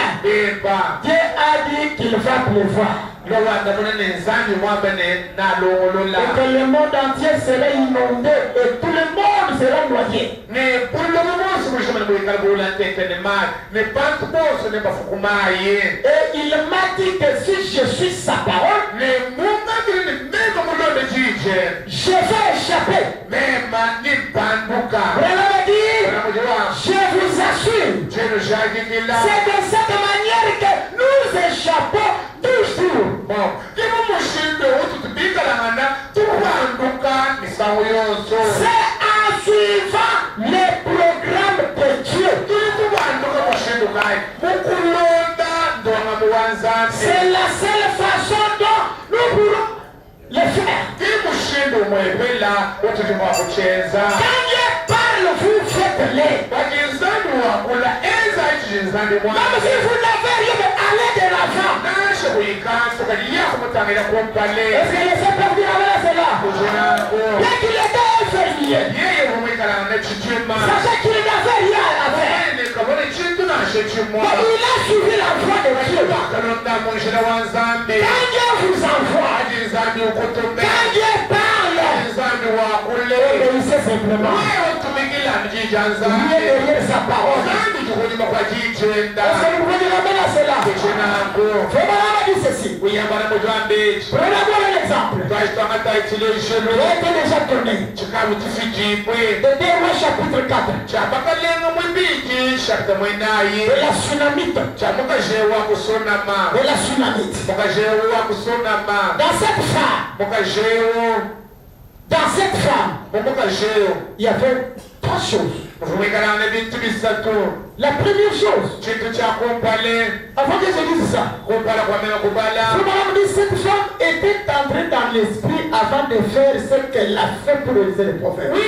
Dieu a dit qu'il va pleuvoir. Et que le monde entier sera inondé et tout le monde sera noyé. Et il m'a dit que si je suis sa parole, je vais échapper. Vraiment dit, je vous assure, c'est de cette manière que nous échappons toujours. C'est en suivant les programmes de Dieu. C'est la seule façon dont nous pourrons le faire. Quand Dieu parle, vous faites-les. Même si vous n'avez rien, allez de l'avant. Est-ce que les pères du Ravel cela? Bien qu'il était infirmier, sachez qu'il n'avait rien à faire. Mais il a suivi la voie de Dieu. Quand Dieu vous envoie, quand Dieu parle, obéissez simplement. Lui est derrière sa parole. Est-ce que vous pouvez dire amen à cela? Vraiment, on a dit ceci. Prenez d'abord un exemple. Il était déjà donné. De 2 Rois chapitre 4. De la Sunamite. De la Sunamite. Dans cette femme, il y avait 3 choses. La première chose, avant que je dise ça, cette femme était entrée dans l'esprit avant de faire ce qu'elle a fait pour les prophètes. Elle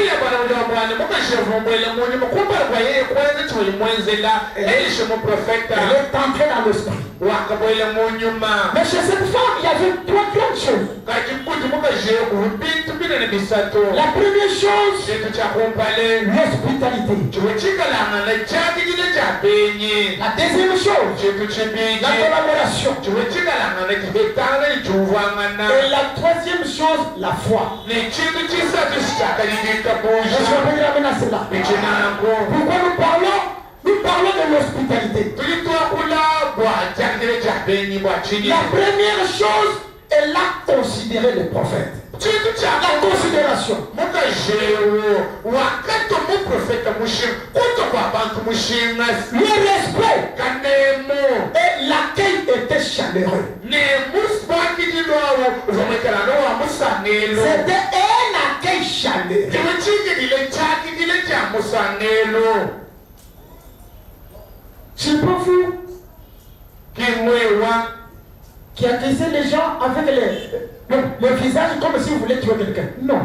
est entrée dans l'esprit. Mais chez cette femme, il y avait 3 grandes choses. La première chose, l'hospitalité. La deuxième chose, la collaboration. Et la troisième chose, la foi. Je vais ramener à cela. Pourquoi nous parlons? Nous parlons de l'hospitalité. La première chose, elle a considéré le prophète. La considération. mukajero wakati muprofeta mushinga kutoka abantu mushinga Le respect kanemo et l'accueil était chaleureux. C'était un accueil chaleureux. C'est pas vous qui accueillez les gens avec le visage comme si vous voulez tuer quelqu'un. Non.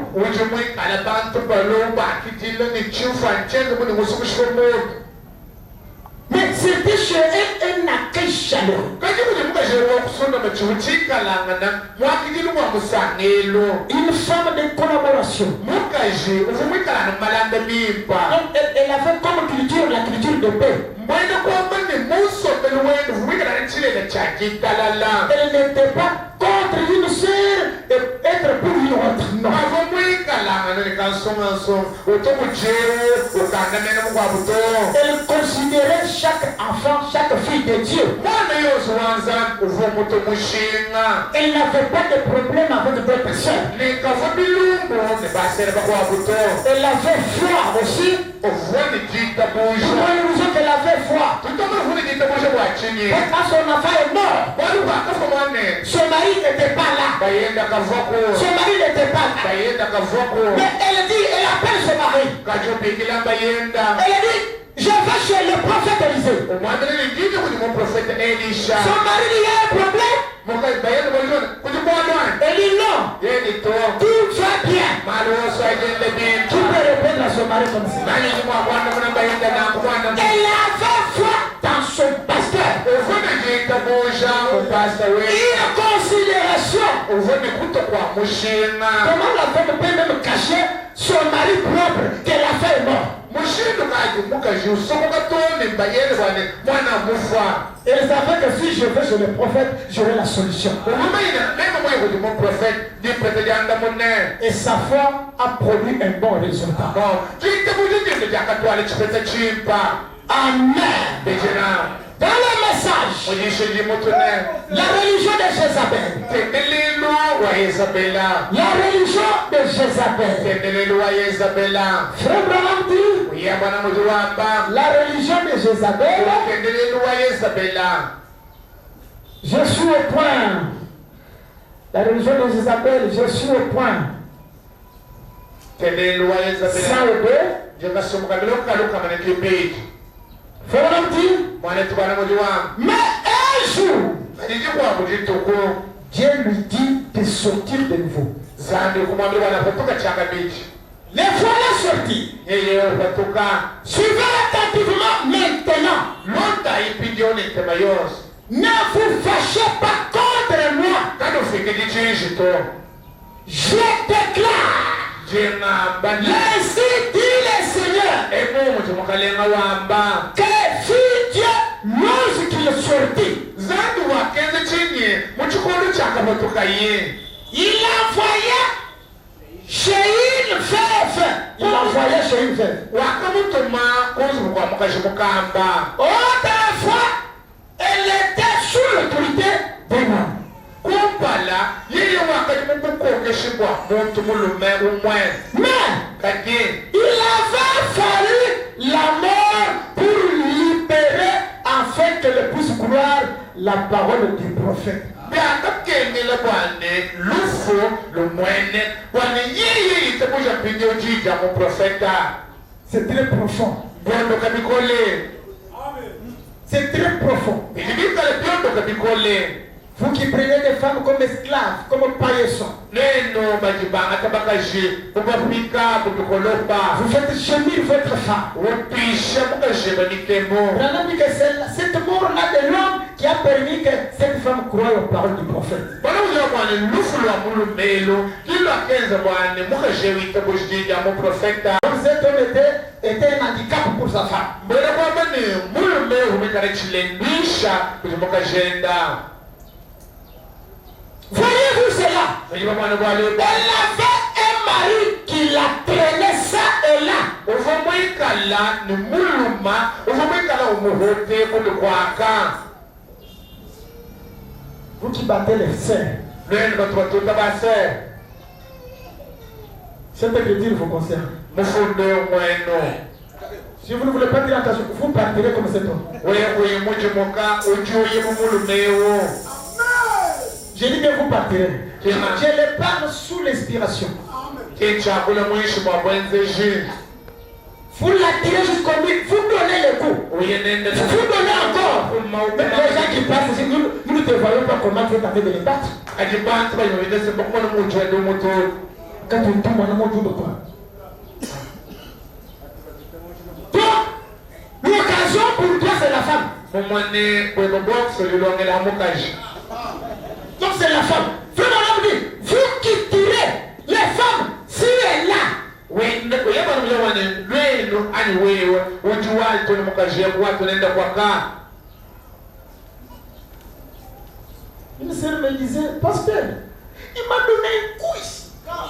Mais c'était chez elle un accueil chaleureux. Une forme de collaboration. Donc elle avait comme culture la culture de paix. Elle n'était pas contre une sœur et être pour une autre. Non. Elle considérait chaque enfant, chaque fille de Dieu. Elle n'avait pas de problème avec d'autres sœurs. Elle avait foi aussi. Qu'elle avait foi. Quand son enfant est mort, son mari n'était pas là. Son mari n'était pas là. Mais elle dit, elle appelle son mari. Elle dit, je vais chez le prophète Élisée. Son mari dit, il y a un problème. Elle dit non. Tout va bien. Qui peut répondre à son mari comme ça? Elle avait foi dans son pasteur. Une considération. Comment la femme peut même cacher son mari propre qu'elle a fait mort? Elle savait que si je vais chez le prophète, j'aurai la solution. Et sa foi a produit un bon résultat. Amen. Dans le message, la religion de Jézabel. La religion de Jézabel. Frère Branham dit, la religion de Jézabel. Je suis au point. La religion de Jézabel, je suis au point. 102. Frère Branham dit, mais un jour, Dieu lui dit de sortir de nouveau. Les voilà sortis. Suivez attentivement maintenant. Ne vous fâchez pas contre moi. Je déclare, ainsi dit le Seigneur, que si Dieu, lorsqu'il est sorti, il envoyait chez une veuve. Il envoyait chez une veuve. Autrefois, elle était sous l'autorité des hommes. Mais il avait fallu la mort pour libérer afin qu'elle puisse croire la parole du prophète. C'est très profond. C'est très profond. Vous qui prenez des femmes comme esclaves, comme paillasson. Vous faites gémir votre femme. Branham dit que c'est cette mort-là de l'homme qui a permis que cette femme croie aux paroles du prophète. Cet homme était un handicap pour sa femme. Voyez-vous cela? Elle avait un mari qui la traînait ça et là. Vous qui battez les sœurs, Cette écriture vous concerne. mufundo mwenu Si vous ne voulez pas dire attention, vous partirez comme cet homme. wewe mujimuka ujuye mumulumewo. J'ai dit que vous partirez. Je les parle sous l'inspiration. Kinchakula mwishi mwa bwenzeji. Vous l'attirez jusqu'au but, vous donnez le coup. Vous donnez encore. Mais les gens qui passent ici, nous ne te voyons pas comment tu es en train de les battre. Quand tu tombes en amour de quoi. Donc, l'occasion pour toi, c'est la femme. Donc, c'est la femme. Frère mon dit, vous qui tirez les femmes, si elle est là. Une sœur me disait, pasteur, il m'a donné une couille.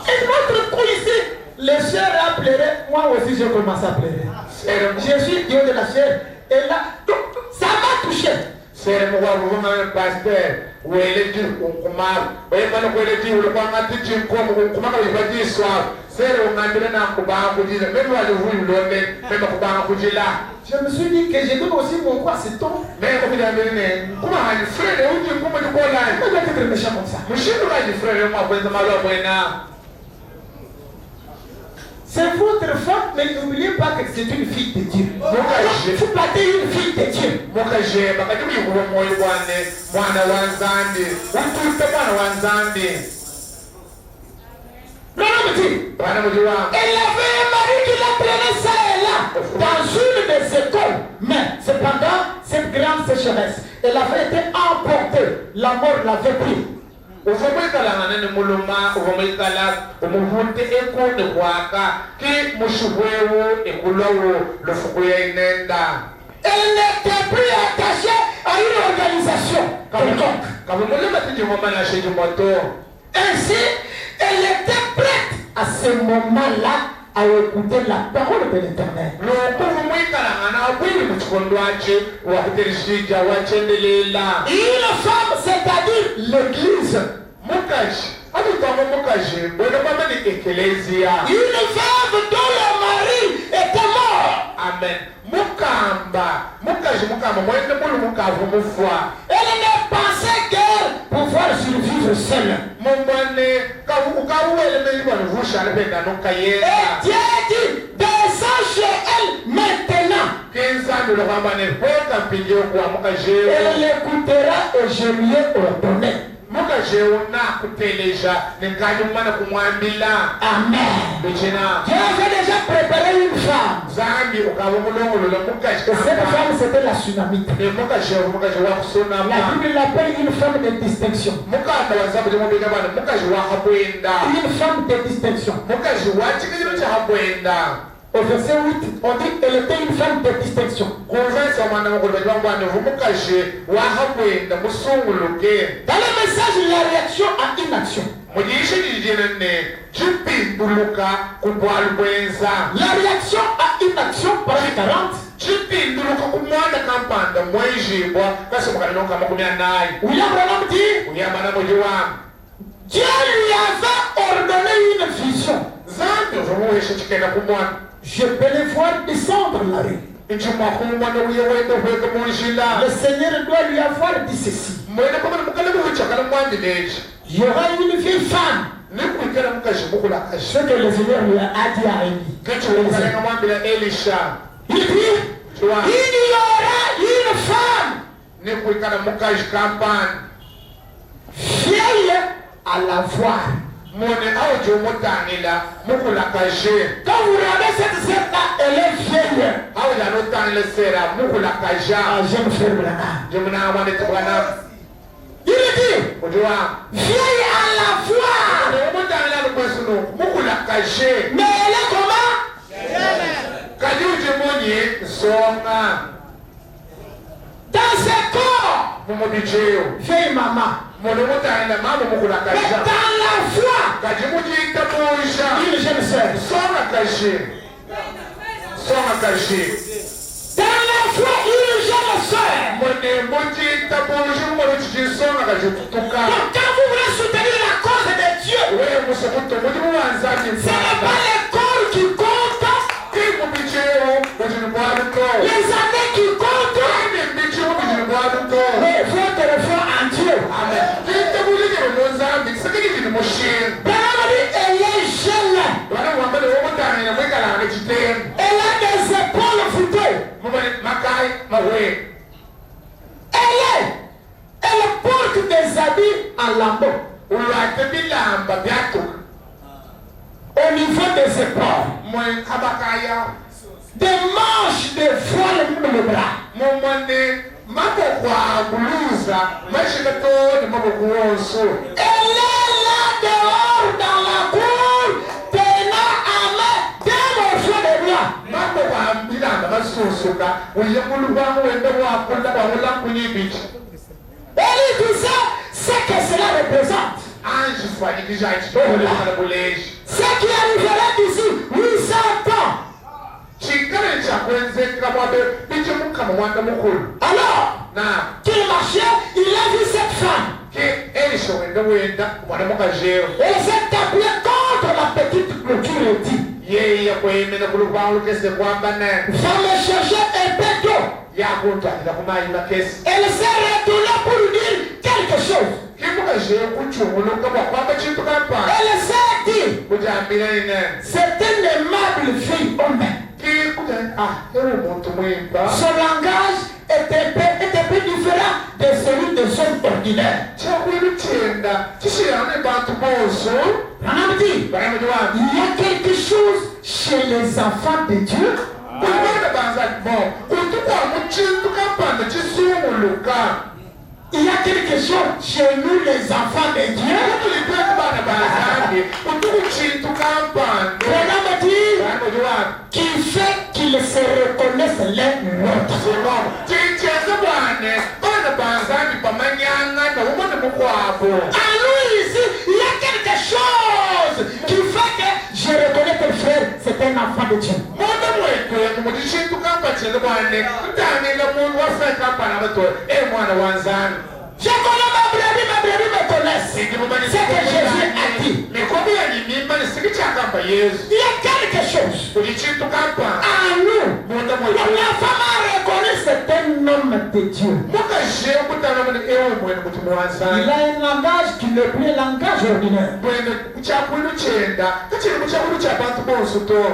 Et notre couille ici, les sœurs a pleuré. Moi aussi, j'ai commencé à pleurer. Je suis Dieu de la chair. Et là, donc, ça m'a touché. C'est mon pasteur. Wele di ukuma wemana kwele di ulipanga tiji mkomo ukuma kabibadi swab sere ungandire na kubanga kujila mimi wale huyu londe mimi kubanga kujila. Je me suis dit que je donne aussi mon quoi c'est ton. Mais comme il a donné kuma hani frère uji kuma di kola on doit être méchant comme ça. Mushindo kaji frère moi kwenza malo bwena. C'est votre femme, mais n'oubliez pas que c'est une fille de Dieu. Vous battez une fille de Dieu. L'homme dit, elle avait un mari qui la traînait ça et là, dans une des écoles. Mais cependant, cette grande sécheresse, elle avait été emportée. La mort l'avait pris. Uvumikala ngane muluma uvumikala umuhunte ekone kwaka ki mushuwewo ekulowo lufukuya inenda. Elle n'était plus attachée à une organisation quelconque. Ainsi, elle était prête à ce moment-là à écouter la parole de l'Éternel. Une femme, c'est-à-dire l'Église. Une femme dont le mari était mort. Amen. Elle ne pensait guère pouvoir survivre seule. Et Dieu dit, descends chez elle maintenant. Elle l'écoutera et je lui ai ordonné. Amen. Dieu avait déjà préparé une femme. Et cette femme, c'était la Sunamite. La Bible l'appelle une femme de distinction. Une femme de distinction. Au verset 8, on dit qu'elle était une femme de distinction. Dans le message, la réaction à une action. La réaction à une action, page 40. William Branham dit, Dieu lui avait ordonné une vision. Je peux les voir descendre la rue. Le Seigneur doit lui avoir dit ceci. Il y aura une vieille femme. Ce que le Seigneur lui a dit à Élie. Il dit, il y aura une femme vieille à la voir. Quand vous regardez cette sœur-là, elle est vieille. J'aime faire Branham. Il dit, vieille à la voir. Mais elle est comment? Dans ses corps, vieille maman. Mais dans la foi, une jeune sœur. Dans la foi, une jeune sœur. Donc quand vous voulez soutenir la cause de Dieu, ce n'est pas en lambeaux. ulwate bilamba byatuka Au niveau des épaules. mwe abakaya Des manches de voile même le bras. mumone maboko aguluza mashikato ni maboko wonso. Elle est là dehors dans la cour, tenant à main deux morceaux de bois. Maboko ambilanga basusuka uyemulubanga wende wakunda bawula kunyibichi. Elle dit ça, c'est que cela représente. Ange fanyikisha chitole buleji. Ce qui arrivera d'ici 800 ans. Chikale chakwenzeka mwabe bichimuka mwanda mukulu. Alors, Na qu'il marchait, il a vu cette femme. ke elisho wende wenda mwana mukajeo. Elle s'est appuyée contre la petite clôture et dit, Yeye kwemena kulubanga lukese kwamba ne va me chercher un peu d'eau. yakuntwalira kumayima kesi. Elle s'est retournée pour lui dire quelque chose. Kimukajeo kuchunguluka kwamba chintu kampani. Elle s'est dit, Kujambira ine. c'est une aimable fille homme. Son langage était un peu différent de celui des hommes ordinaires. On a dit, il y a quelque chose chez les enfants de Dieu. Il y a quelque chose chez nous les enfants de Dieu. On a dit, qui fait qu'ils se reconnaissent l'un l'autre. À nous ici, il y a quelque chose qui fait que je reconnais que le frère, c'est un enfant de Dieu. Je connais ma brebis me connaissent. C'est que Jésus a dit. Il y a quelque chose à nous. La femme a reconnu c'est un homme de Dieu. Il a un langage qui n'est plus un langage ordinaire.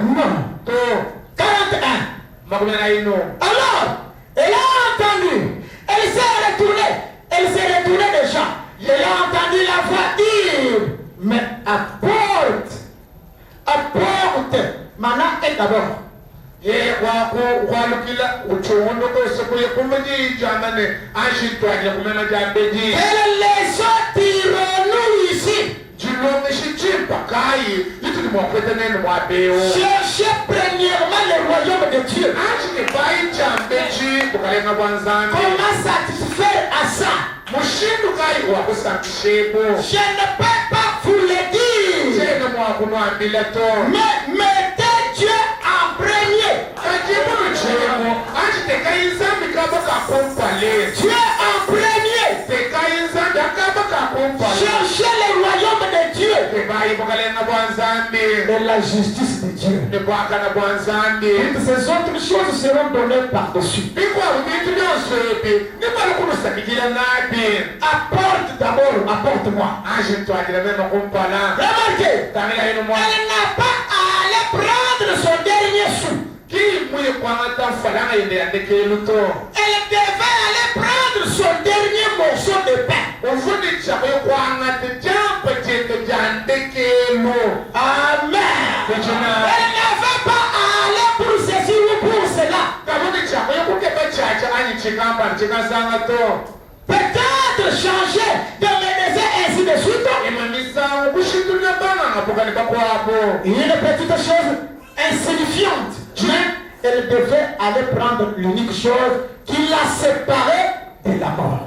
Non. 41. Alors, elle a entendu. Elle s'est retournée. Elle s'est retournée déjà. Elle a entendu la voix dire, mais apporte. Maintenant, et d'abord. Quelle leçon tirons-nous ici? Cherchez premièrement le royaume de Dieu. Comment satisfaire à ça? Je ne peux pas vous le dire. Mais mettez Dieu en premier. Dieu en premier. Cherchez le royaume de Dieu et la justice de Dieu. Toutes ces autres choses seront données par-dessus. Apporte d'abord, apporte-moi. Remarquez, elle n'a pas à aller prendre son dernier sou. Elle devait aller prendre son dernier morceau de pain. Amen. Elle n'avait pas à aller pour ceci ou pour cela. Peut-être changer de médecin ainsi de suite. Une petite chose insignifiante. Mais elle devait aller prendre l'unique chose qui l'a séparée de la mort.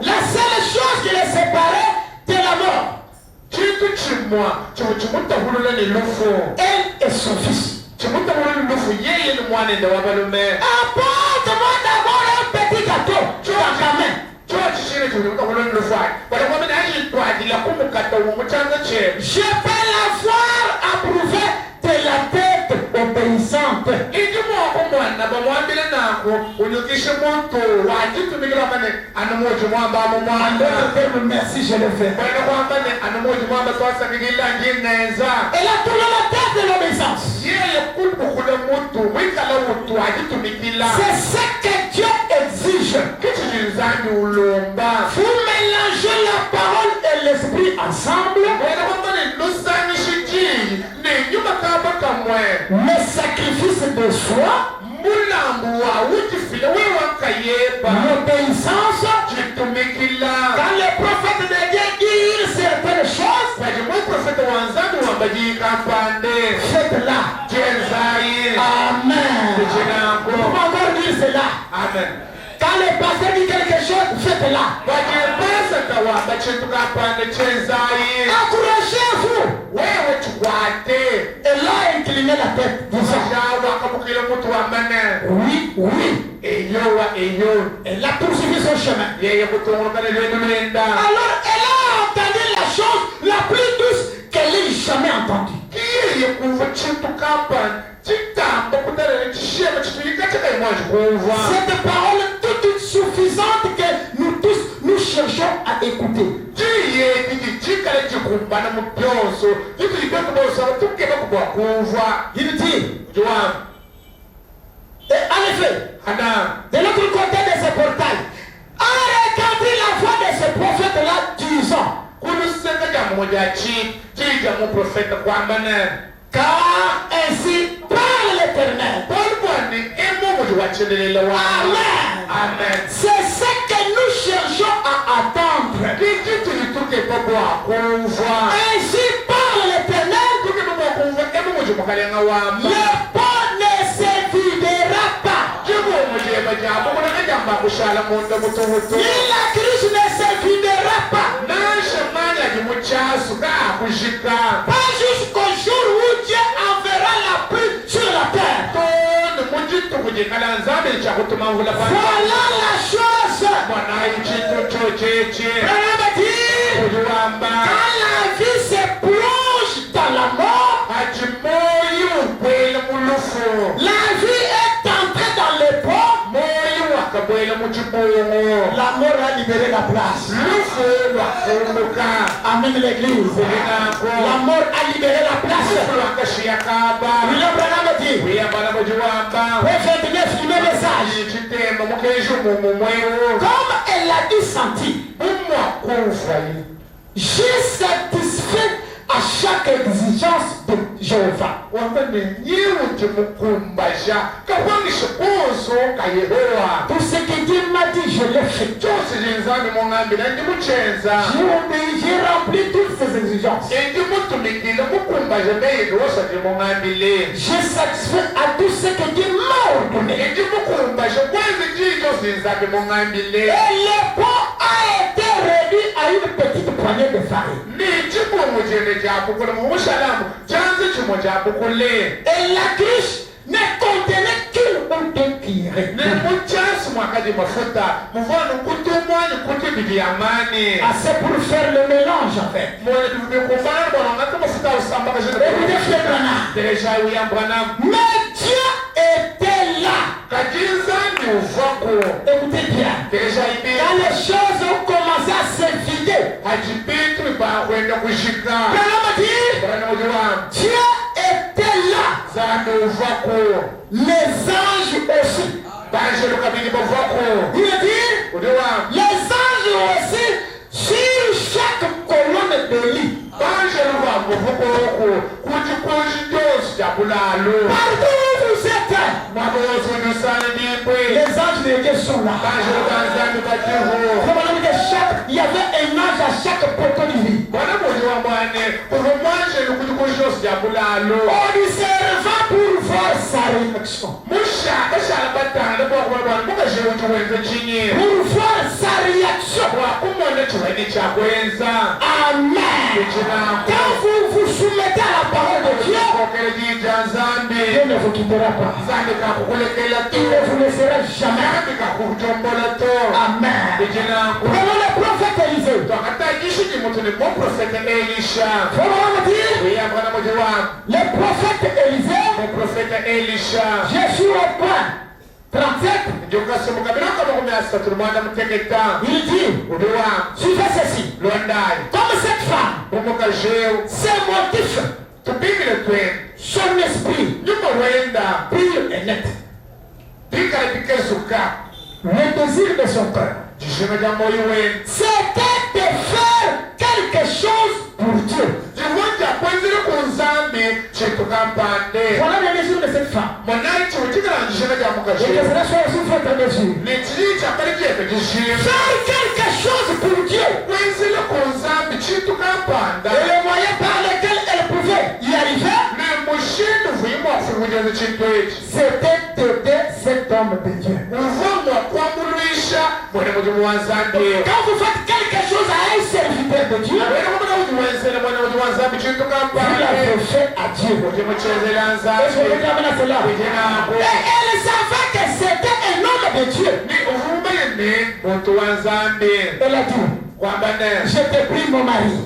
La seule chose qui les séparait de la mort, elle et son fils. Apporte-moi d'abord un petit gâteau dans ta main. Je peux la voir approuver de la tête obéissante. En d'autres termes, merci, je le fais. Elle a tourné la tête de l'obéissance. sacrifice de soi, l'obéissance. Quand les prophètes de Dieu disent certaines choses, faites-la. Amen. On va encore dire cela. Amen. Quand les pasteurs disent quelque chose, faites-la. Accrochez-vous. Et là, inclinez la tête. Oui, oui. Et là, poursuivez son chemin. Alors, elle a entendu la chose la plus douce qu'elle ait jamais entendue. Cette parole toute suffisante que nous tous nous cherchons à écouter. Il dit, et en effet, de l'autre côté de ce portail, a regardé la voix de ce prophète-là disant, car ainsi parle l'Éternel. Amen. C'est ce que nous cherchons à attendre. Ainsi parle l'Éternel. Le pot ne se videra pas. Ni la cruche ne se videra pas. Pas jusqu'au jour où Dieu enverra la pluie sur la terre. Voilà la chose. Quand la vie se plonge dans la mort, la vie est entrée dans les pommes. La mort a libéré la place. Amen l'église. La mort a libéré la place. William Branham dit, prophète 9, il met message. Comme elle l'a dit senti, j'ai satisfait à chaque exigence de Jéhovah. Tout ce que Dieu m'a dit, je l'ai fait. J'ai rempli toutes ces exigences. J'ai satisfait à tout ce que Dieu m'a ordonné. Et le pot a été réduit à une petite poignée de farine. Et la cruche ne contenait qu'une ou deux cuillerées. Assez pour faire le mélange en fait. Mais Dieu était là. Écoutez bien. Quand les choses ont commencé à se vider, Dieu était là. Les anges aussi. Il dit, les anges aussi sur chaque colonne de lit. Partout où vous êtes, les anges de Dieu sont là. Il y avait un ange à chaque poteau de vie. Observant pour voir sa réaction. Pour voir sa réaction. Amen. Quand vous vous soumettez à la parole de Dieu, Dieu ne vous quittera pas. Il ne vous laissera jamais. Amen. Prenons le prophète Élisée. Le prophète Élisée, je suis au point 37. Il dit, suivez ceci. Comme cette femme, ses motifs, son esprit pur et net, le désir de son cœur, c'était de faire quelque chose pour Dieu. Voilà le désir de cette femme. femme. Mon aïe, tu veux dire que la jigé n'a pas Et que cela soit aussi fait en mesure. Les djinns, tu as pas dit que tu jigé. Faire quelque chose pour Dieu. Oui, c'est le concept, tu tout campanda. Et le moyen par lequel elle pouvait y arriver, Le mouchine, vous moi, c'est vous dire le chipage. c'était d'aider cet homme de Dieu. Moi, quoi, Moulouisha, moi, je vous vois Zambie. Quand vous faites quelque chose à un serviteur de Dieu, vous l'avez fait à Dieu. Est-ce que vous avez cela? Et elle savait que c'était un homme de Dieu. Elle a dit, je te prie mon mari,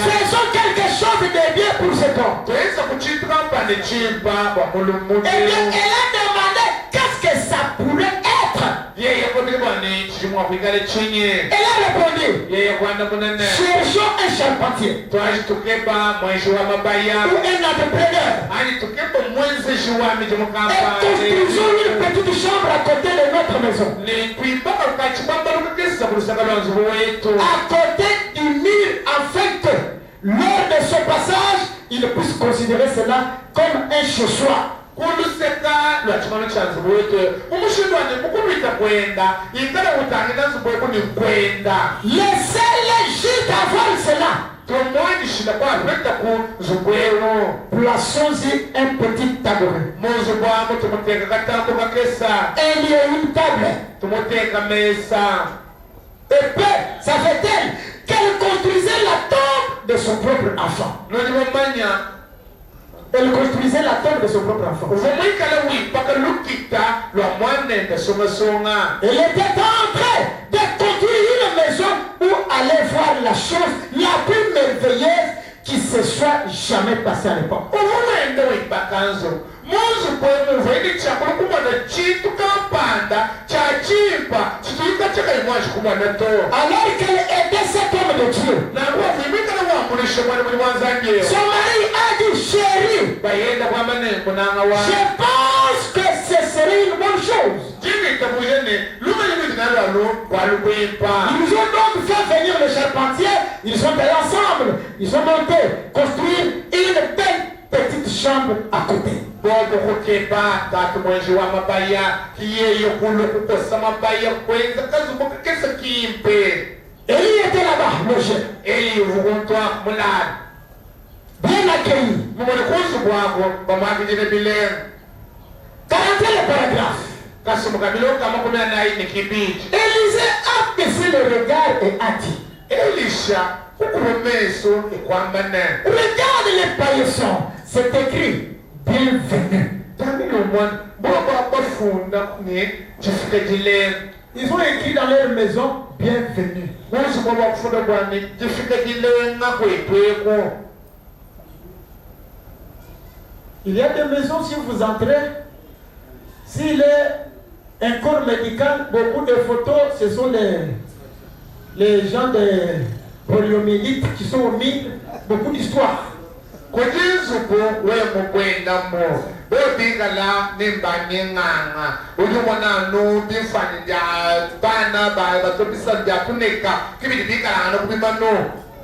faisons quelque chose de bien pour cet homme. Et bien, elle a demandé qu'est-ce que ça pourrait être. Elle a répondu, cherchons un charpentier ou un entrepreneur et construisons une petite chambre à côté de notre maison, à côté du mur, afin que lors de son passage il puisse considérer cela comme un chez-soi. Laissez-les juste avoir cela. Plaçons-y un petit tabouret. Et il y a une table. Et puis, ça fait-elle qu'elle construisait la tombe de son propre enfant. Elle construisait la tombe de son propre enfant. Elle était en train de construire une maison où aller voir la chose la plus merveilleuse qui se soit jamais passée à l'époque. Alors qu'elle aidait cet homme de Dieu, son mari a dit, chérie, je pense que ce serait une bonne chose. Ils ont donc fait venir le charpentier, ils sont allés ensemble, ils ont monté, construire une belle petite chambre à côté. Élie était là-bas, logé. Bien accueilli. 41 le paragraphe. Élisée a baissé le regard et a dit, regarde les paillessons, c'est écrit, bienvenue. Ils ont écrit dans leur maison, bienvenue. Il y a des maisons, si vous entrez, s'il est un corps médical, beaucoup de photos, ce sont les gens de poliomyélite qui sont au milieu, beaucoup d'histoires.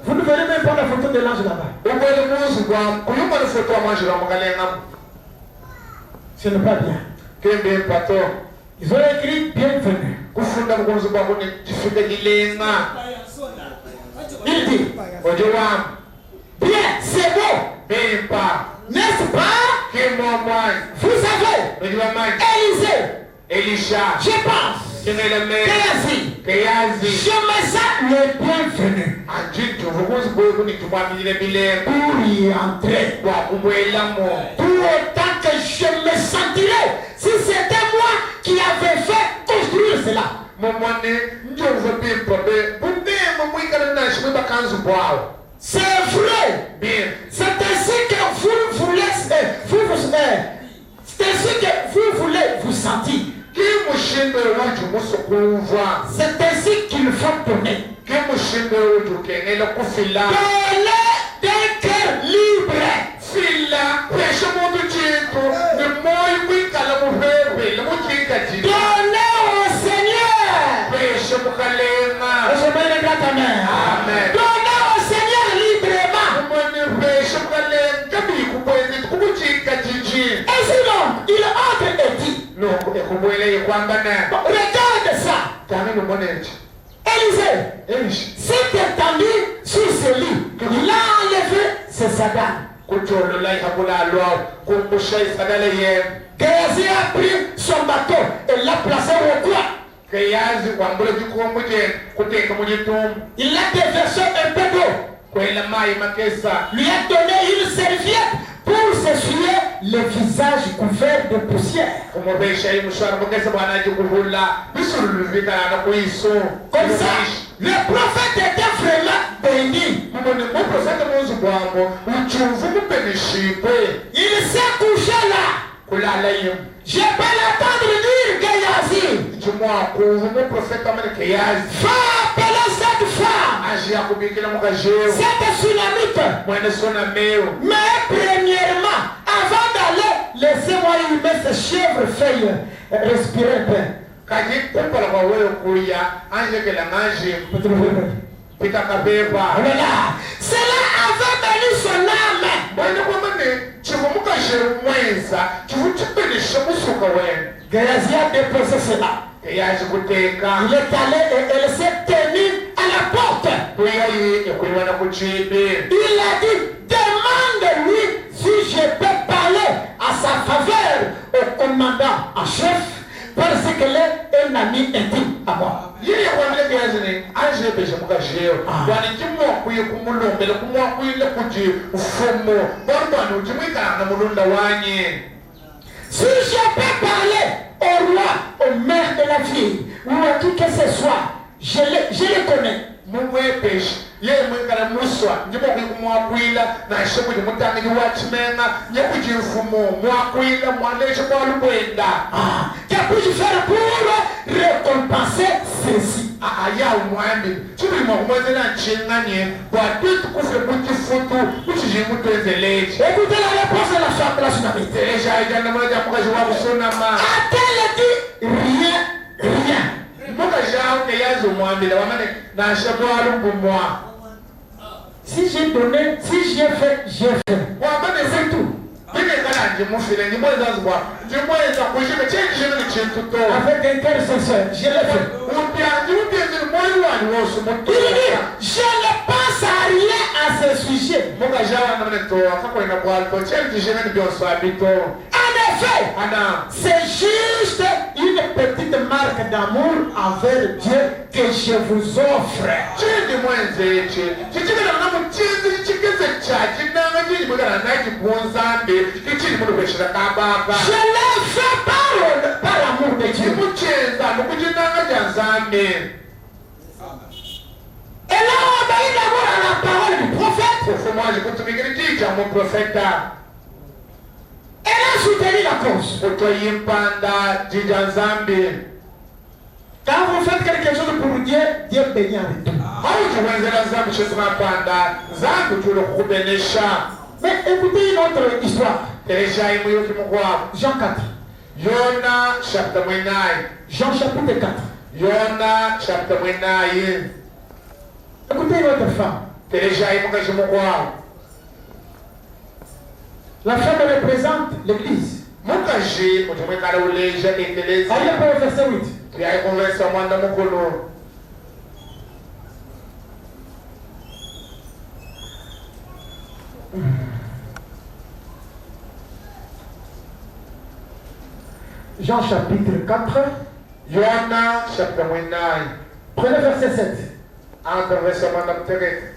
Vous ne verrez même pas la photo de l'ange là-bas. Ce n'est pas bien. Ils ont écrit bienvenue. Il dit, bien, c'est beau. N'est-ce pas? Vous savez, Élisée, je pense, Géasi, je me sens le bienvenu pour y entrer. Pour autant que je me sentirais si c'était moi qui avais fait construire cela. C'est vrai. C'est ainsi que vous voulez c'est ainsi que vous voulez vous sentir. C'est ainsi qu'il faut donner. Donnez d'un cœur libre. Donnez au Seigneur. Je mets les gars ta main. Amen. Donnez au Seigneur librement. Et si no ekubwele yekwambana Bon, regarde ça. tani lumonenje Élisée s'est étendu sur ce lit. Il a enlevé ses sandales. kutololai habula lwa kumbushai sadale ye Géasi a pris son bateau et l'a placé au coin. kayazi kwambule jikomuje kuteka mujitum Il a déversé un peu d'eau. kwela mai makesa Lui a donné une serviette pour s'essuyer le visage couvert de poussière. kumubesha imushwara makesa bwana jikuhula bisululu vikana kuiso Comme ça, le prophète était vraiment béni. mumone mo profeta muzu bwambo uchuvu mupenishipe Il s'est couché là. kulala yim Je peux l'entendre dire Géasi. jumwa kuvu mo profeta mane kayazi Va appeler cette femme. aji akubikila mukajeo Cette Sunamite. mwene sona meu Mais premièrement, avant d'aller, laissez-moi y mettre ces chèvres feuilles. Respirez un peu. kaji kumpala kwa wewe kuya anjekela nganje pita kabeba Voilà. Cela avait béni son âme. mwene kwamane chivumuka jeru mwenza chivuchipenishe musuka wene Géasi a déposé cela. kayazi kuteka Il est allé et elle s'est tenue à la porte. kuyayi ekuiwana kuchipi Il a dit, demande-lui si je peux parler à sa faveur au commandant en chef, parce qu'elle est un ami intime à moi. yeye kwamile kayazini anjepeshe mukajeo bwana chimwakuye kumulumbele kumwakuyile kuti ufumu bwana uchimwikana na mulunda wanye Si je peux parler au roi, au maire de la ville, ou à qui que ce soit, je les connais. mumwepeshi yeye mwikana muswa njimwakuye kumwakwila nashe kuti mutangi wachimenga nyekuti ufumu mwakwila mwaleshe kwalubwenda Que puis-je faire pour récompenser ceci? aya umwambi chibuli mwakumwezela nchinganye bwatwitu kufe muchifutu muchijimutwezelechi Écoutez la réponse de la femme de la Sunamite. eshaijanamuleja mukazi wakusonama A-t-elle dit rien, rien? mukazi auke yazi umwambila wamane nashe bwalumbumwa Si j'ai donné, si j'ai fait, j'ai fait. wamane C'est tout. ndingekala njimufile ndimwezazibwa ndimweza kushika chenjishino ni chintu to Avec un cœur sincère, je l'ai fait. upyanji upyenzini moyo wani wose Il mutuya dit, je ne pense à rien à ce sujet. mukazi awanamane toa kakwena bwalito chenjishino ni byonso abito En effet, ana c'est juste une petite marque d'amour envers Dieu que je vous offre. chindi mwenzeche chichikana na muchinzi chichikeze chachi nanga chindi mwekana nachi kunzambe ichindi munopeshera kabaka Je l'ai fait par l'amour de Dieu. chimuchenza nokuchinanga cha nzambe Et là, on obéit d'abord à la parole du prophète. ufumaji kutumikiri chicha muprofeta Elle a soutenu la cause. utoyimpanda jija nzambe Quand vous faites quelque chose pour Dieu, Dieu bénit en retour. auchiwenzera nzambe chetunapanda nzambe tuli kukubenesha Mais écoutez une autre histoire. teresha imuyuki mukwabo Jean 4. yona chapter mwenayi Jean chapitre 4. yona chapter mwenayi Écoutez une autre femme. teresha imukashi mukwabo La femme représente l'église. mukashi kuti mwekala uleja ekelezi Allez pour le verset 8. tyayikonversa mwanda mukulu Jean chapitre 4. yona chapter mwenayi Prenez verset 7. ankonversa mwanda mutereka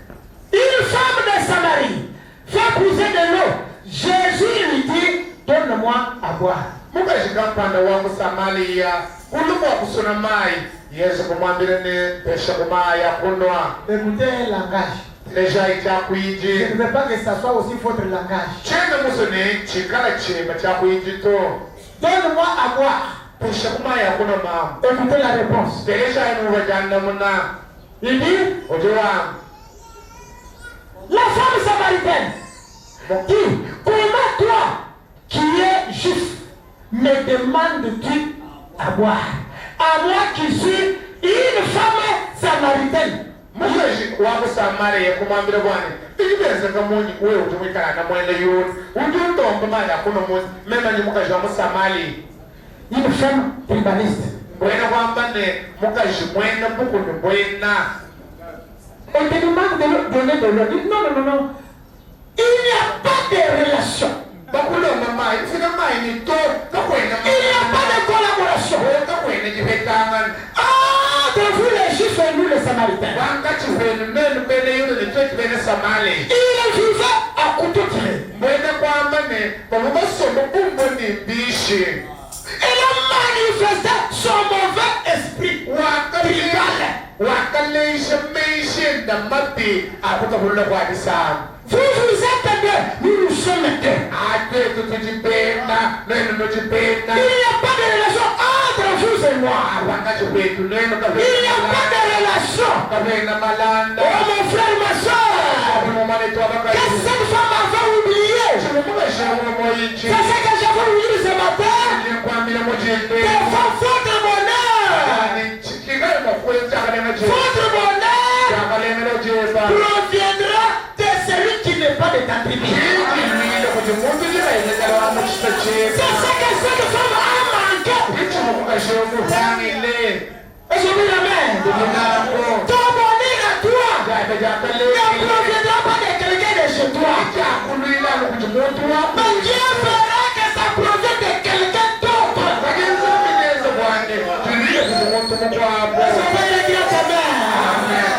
Une femme de Samarie fait pousser de l'eau. Jésus lui dit, donne-moi à boire. mukashikampanda wa musamaliya kulumwa kusona mayi yesu kumwambira ne pesha kumaya kunwa Écoutez un langage. teresha Je ichakwiji ne veux pas que ça soit aussi votre langage. chene musone chikala chemba chakwiji to Donne-moi à boire. pesha kumaya kuna mama Écoutez la réponse. teresha imuvajanda muna Il dit, otiwa la femme samaritaine dit, comment toi, qui es juif, me demandes-tu à boire? À moi qui suis une femme samaritaine. mukashi wakusamaliya kumwambira bwani ichipenza kamunyi wewe utimwikala na mwene yoni uti undomba mali akuno muzi memanyi mukashi wa musamaliya une femme tribaliste. On te demande de leur donner de l'eau. Non, non, non, non. Il n'y a pas de relation. Il n'y a pas de collaboration. Entre vous les Juifs et nous les Samaritains. Il vivait à couteau tiré. Et il a manifesté son mauvais esprit. Vous êtes deux, nous sommes deux. Il n'y a pas de relation entre vous et moi. Il n'y a pas de relation. Oh mon frère, ma soeur, que cette femme avait oublié. C'est ce que j'avais oublié ce matin. Des femmes font de bonheur. Votre bonheur proviendra de celui qui n'est pas de ta tribu. C'est ce que cette femme a manqué. Et je dis amen. Ton bonheur à toi ne proviendra pas de quelqu'un de chez toi. Mais Dieu fera que ça provienne de quelqu'un d'autre.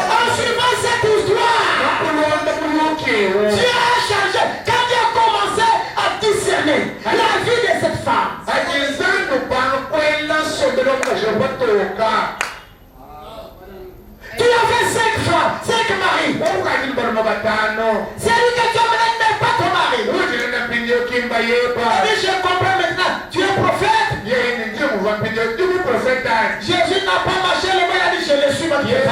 En suivant cette histoire, Dieu a changé. Quand Dieu a commencé à discerner la vie de cette femme, tu avais 5 femmes, 5 maris. C'est lui que tu as mené n'est pas ton mari. Mais je comprends maintenant, tu es prophète. Jésus n'a pas marché le main, il a dit je le suis, ma Dieu. À ce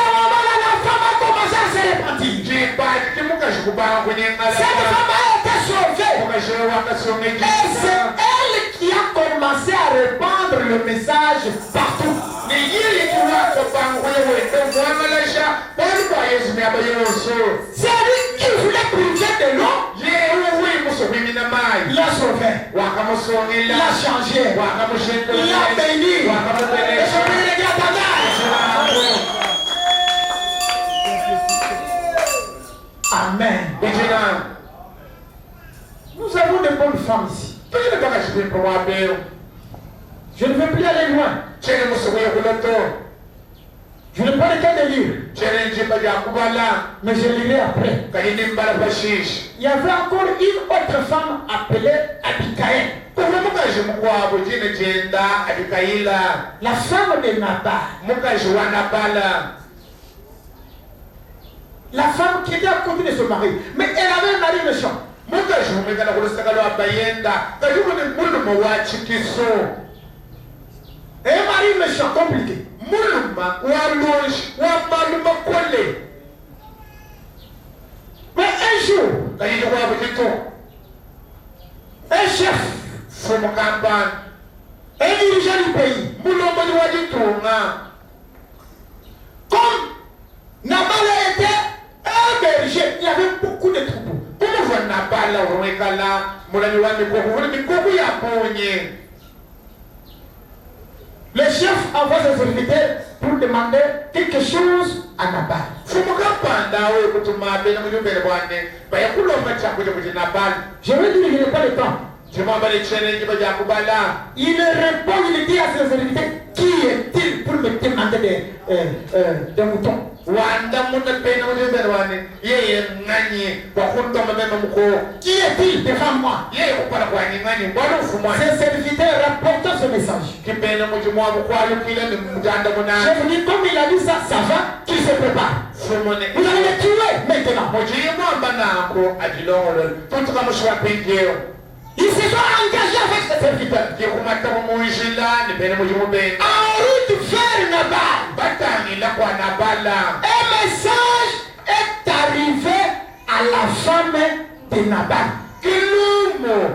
moment-là, la femme a commencé à se répandir. Cette femme a été sauvée. Et c'est elle qui a commencé à répandre le message partout. C'est lui qui voulait priver de l'eau. Il a sauvé. Il a changé. Il a béni. Et je prie les gars Amen. Nous avons de bonnes femmes ici. Je ne veux plus aller loin. Je n'ai pas le temps de lire. Mais je lirai après. Il y avait encore une autre femme appelée Abigail. La femme de Nabal. La femme qui était à côté de son mari. Mais elle avait un mari méchant. Et un mari méchant, compliqué. Mais un jour, un chef, un dirigeant du pays, comme Nabal était un berger, il y avait beaucoup de troupeaux. Le chef envoie ses serviteurs pour demander quelque chose à Nabal. Je vais dire, il n'est pas le temps. Il répond, il dit à ses serviteurs, qui est-il pour me demander des moutons? Qui est-il devant moi? Ses serviteurs rapportent ce message. Je vous dis, comme il a dit ça, ça va, qu'il se prépare. Vous allez le tuer maintenant. Ils se sont engagés avec ses serviteurs. En route vers Nabal. Un message est arrivé à la femme de Nabal.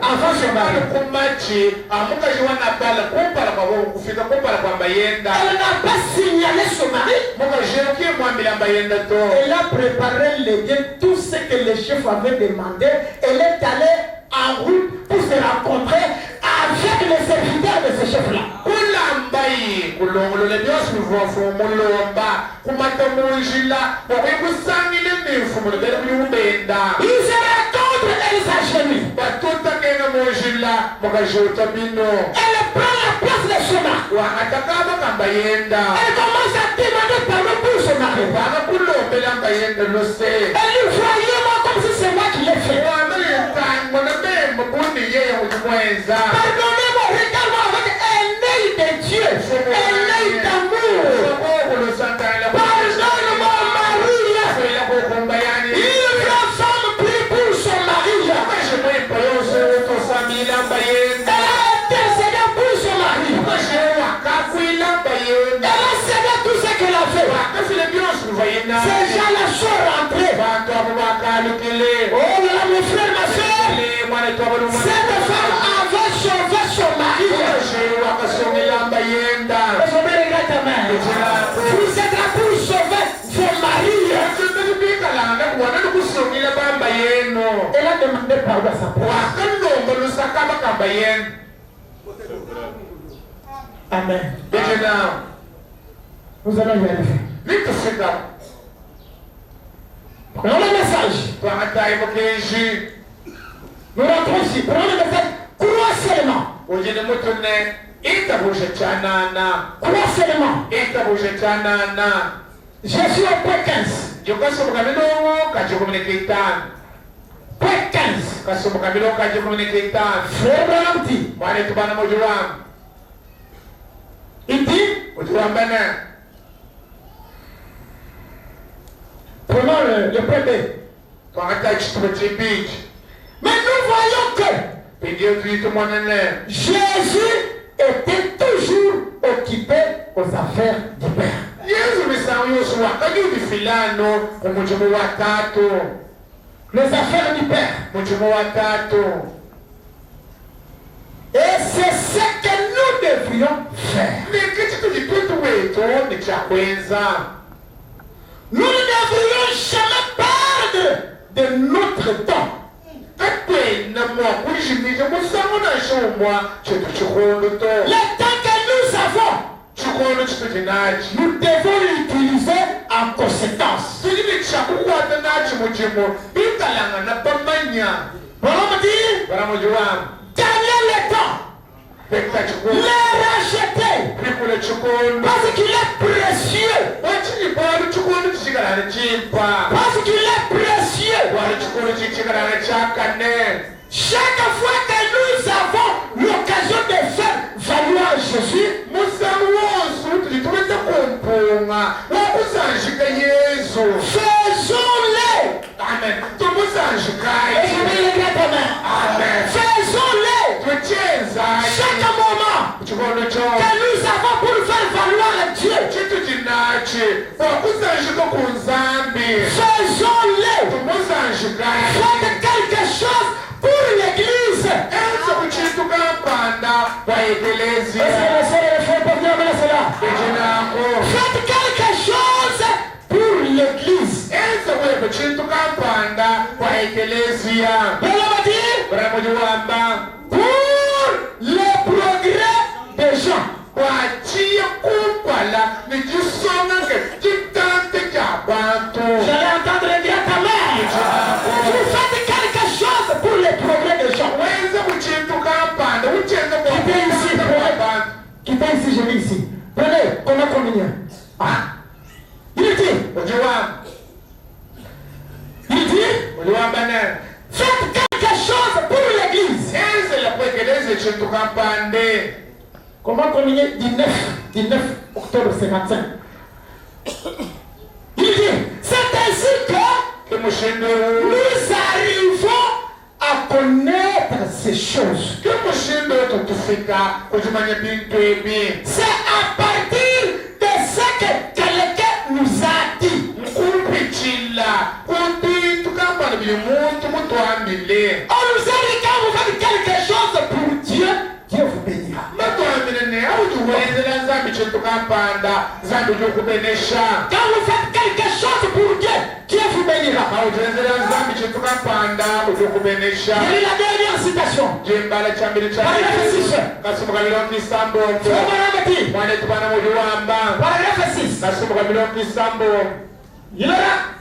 Avant son mari. Elle n'a pas signalé son mari. Elle a préparé les biens, tout ce que le chef avait demandé. Elle est allée à en route pour se rencontrer avec les serviteurs de ce chef-là. Il se rencontre et il s'agenouille. Elle prend la place de chemin. Elle commence à demander pardon pour son mari. Elle lui voyait moi comme si c'est moi qui l'ai fait. Pardonnez-moi, regarde-moi avec un œil de Dieu, un œil d'amour. Pardonne-moi, Marie. Il la femme prie pour son mari. Elle a intercédé pour son mari. Elle a cédé tout ce qu'elle a fait. Ces gens-là sont rentrés. Oh là, mes frères, ma soeur, cette femme avait sauvé son mari. Vous êtes là pour sauver vos maris. Elle a demandé pardon à sa place. Amen. Nous allons y arriver. Prenons le message. Nous rentrons ici. Prenons le message. Crois seulement. Crois seulement. Je suis au point 15. Point 15. Frère Branham dit. Il dit. Prenons le point B. Mais nous voyons que Jésus était toujours occupé aux affaires du Père. Les affaires du Père. Et c'est ce que nous devrions faire. Nous ne devrions jamais perdre de notre temps. Le temps que nous avons, nous devons l'utiliser en conséquence. Voilà me dire, gagner le temps, le racheter, parce qu'il est précieux. Parce qu'il est précieux. Chaque fois que nous avons l'occasion de faire valoir Jésus, faisons-le. Amen. Faisons-le. Chaque moment que nous avons pour faire valoir Dieu, faisons-le. Faites quelque chose pour l'église. Faites quelque chose pour l'église. Pour le progrès des gens. J'allais entendre dire ta mère. Vous faites quelque chose pour le progrès des gens. Quittez ici, je vais ici. Prenez, on a communion. Il dit, faites quelque chose pour l'église. Comment communier 19 octobre 55. Il dit, c'est ainsi que nous arrivons à connaître ces choses. C'est à partir de ce que quelqu'un nous a dit. On nous a dit quand vous faites quelque chose pour Dieu, Dieu vous bénira. Quand vous faites quelque chose pour Dieu, Dieu vous bénira. Il est la dernière citation. Paragraphe 6. Paragraphe 6.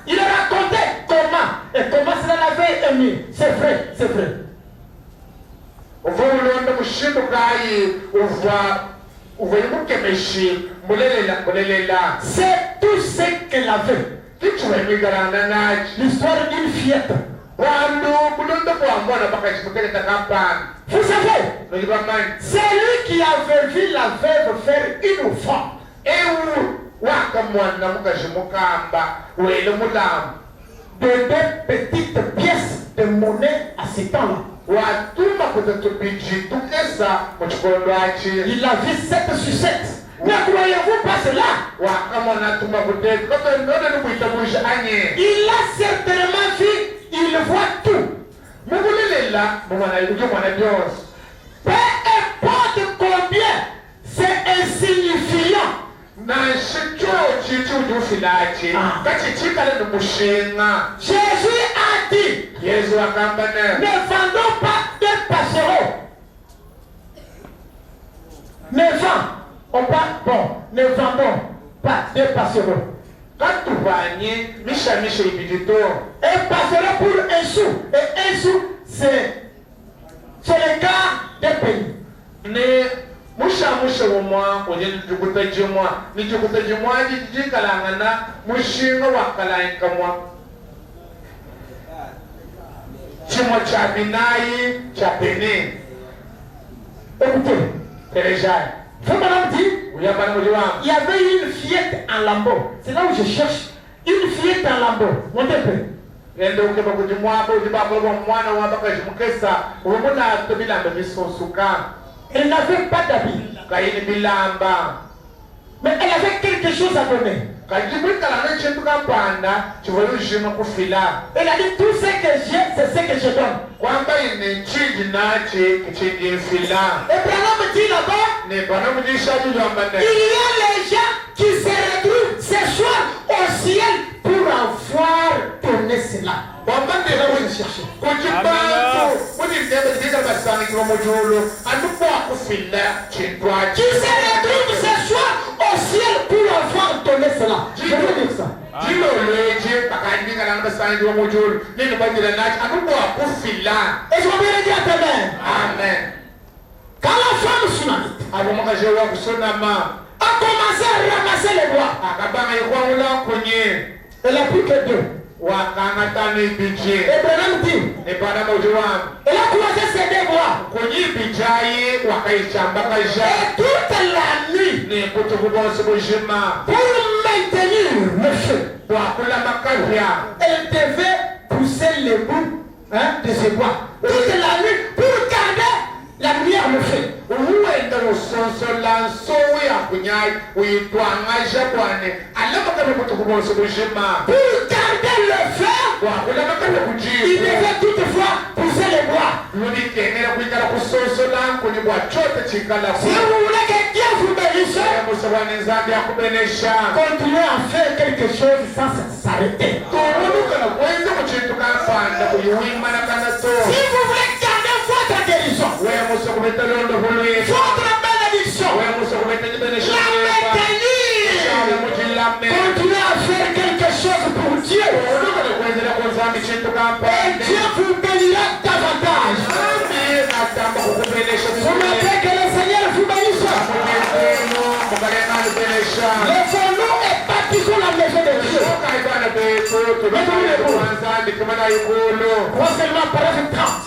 Il a raconté comment et comment cela l'avait émis. C'est vrai, c'est vrai. C'est tout ce qu'elle avait. L'histoire d'une fillette. Vous savez, c'est lui qui avait vu la veuve faire une offrande. De deux petites pièces de monnaie à ce temps-là. Il a vu 7 sur 7. Ne croyez-vous pas cela? Il a certainement vu, il voit tout. Peu importe combien c'est insignifiant. Jésus a dit, ne vendons pas des passereaux. Ne vendons pas des passereaux. Un passereau pour un sou. Et un sou, c'est le cas des pays. Musha womwa oje jukutejimwa ni jukutejimwa jikalangana mushinga wakalankamwa chimo cha binayi cha bene écoutez Téléjaï il y avait une fillette en lambeau. C'est là où je cherche une fillette en lambeau. Montez un peu. Elle n'avait pas d'habit. Mais elle avait quelque chose à donner. Elle a dit tout ce que j'ai, c'est ce que je donne. Et Branham dit là-bas, il y a les gens qui se retrouvent ce soir au ciel pour avoir donné cela. Je cherche. Qui se retrouve ce soir au ciel pour avoir donné cela. Je veux dire ça. Et je veux dire Amen. Quand la femme sunamite a commencé à ramasser les bois, elle n'a plus que 2. Et Branham dit, elle a commencé ses 2 bois. Et toute la nuit, pour maintenir le feu, elle devait pousser les bouts de ses bois. Toute la nuit, pour garder la lumière le feu. Pour garder le feu, il devait toutefois pousser les bois. Si vous voulez que Dieu vous bénisse, continuez à faire quelque chose sans s'arrêter. Si vous voulez garder votre guérison, votre bénédiction, la maintenir, continuez à faire quelque chose pour Dieu. Et Dieu vous bénira davantage. Vous mettez que le Seigneur vous bénisse. Lèvons-nous et bâtissons la maison de Dieu. Crois seulement paragraphe 30.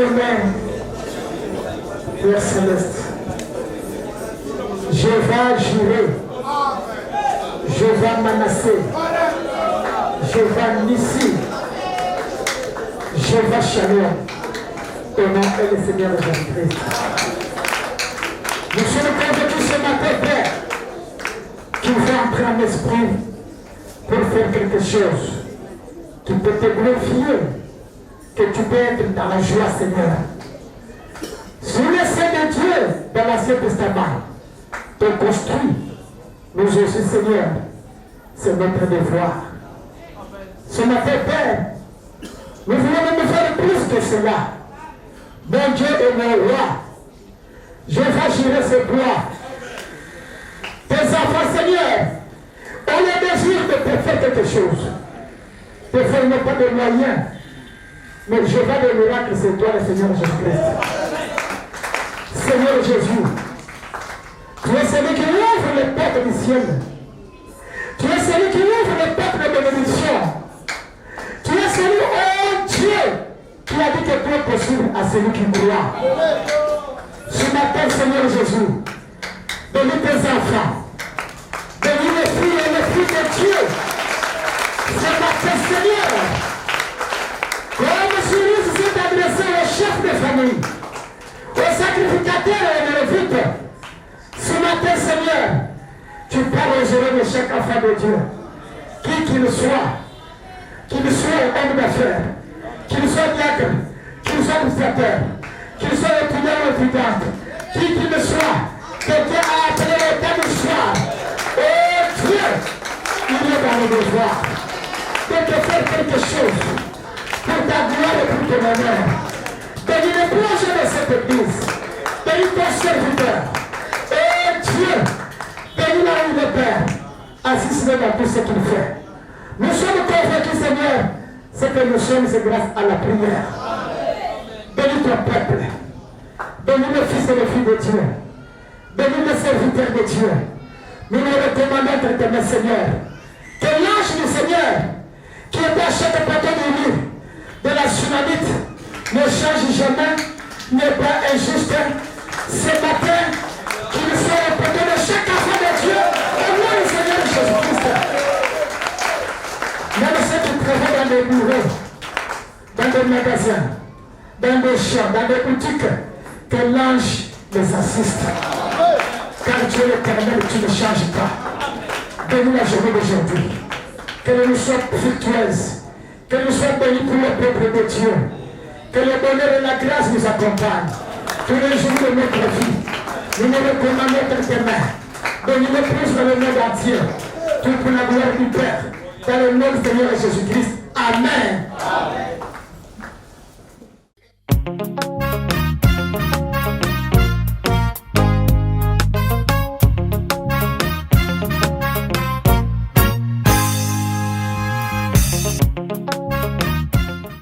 Amen. Père Céleste, je vais jurer, je vais Manassé, je vais Nissi, je vais Shalom, au nom et le Seigneur de Jésus-Christ. Nous sommes convaincus ce matin, Père, qu'il va entrer en esprit pour faire quelque chose qui peut te glorifier, que tu peux être dans la joie, Seigneur. Sous le sein de Dieu, dans l'Ancien Testament, te construit. Nous aussi, Seigneur, c'est notre devoir. Ce matin, Père, nous voulons même faire plus que cela. Mon Dieu et mon roi, je vais gérer ce bois. Tes enfants, Seigneur, ont le désir de te faire quelque chose. Te faire non pas de moyens, mais je vais des miracles, c'est toi, le Seigneur Jésus-Christ. Seigneur Jésus, tu es celui qui ouvre les portes du ciel. Tu es celui qui ouvre les portes de bénédiction. Tu es celui, oh Dieu, qui a dit que tout est possible à celui qui croit. Ce matin, Seigneur Jésus, bénis tes enfants. Bénis les filles et les filles de Dieu. Ce matin, Seigneur, comme celui qui s'est adressé au chef de famille, aux sacrificateurs et aux lévites, ce matin, Seigneur, tu parles aux oreilles de chaque enfant de Dieu, qui qu'il soit homme d'affaires, qu'il soit diacre, qu'il soit administrateur, qu'il soit étudiant ou étudiante, qui qu'il soit, que Dieu a appelé au temps du soir. Oh Dieu, il est dans le devoir de te faire quelque chose pour ta gloire et pour ton honneur. Bénis le projet de cette église. Bénis ton serviteur. Oh Dieu, bénis la rue de Père. Assiste-le dans tout ce qu'il fait. Nous sommes convaincus, Seigneur, ce que nous sommes, c'est grâce à la prière. Bénis ton peuple. Bénis les fils et les filles de Dieu. Bénis les serviteurs de Dieu. Nous nous recommandons éternel Seigneur, que l'ange du Seigneur, qui est à chaque porte de lui, de la tsunamite, ne change jamais, n'est pas injuste. Ce matin, qu'il soit répété de chaque enfant de Dieu, au nom du Seigneur Jésus-Christ. Même ceux qui travaillent dans des bureaux, dans des magasins, dans des champs, dans des boutiques, que l'ange les assiste. Car Dieu l'éternel, tu ne changes pas. Bénis la journée d'aujourd'hui. Que nous soyons fructueuses. Que nous soyons bénis pour le peuple de Dieu. Que le bonheur et la grâce nous accompagnent. Tous les jours de notre vie. Nous nous recommandons entre tes mains. Bénis-le plus dans le monde entier. Tout pour la gloire du Père. Dans le nom du Seigneur Jésus-Christ. Amen.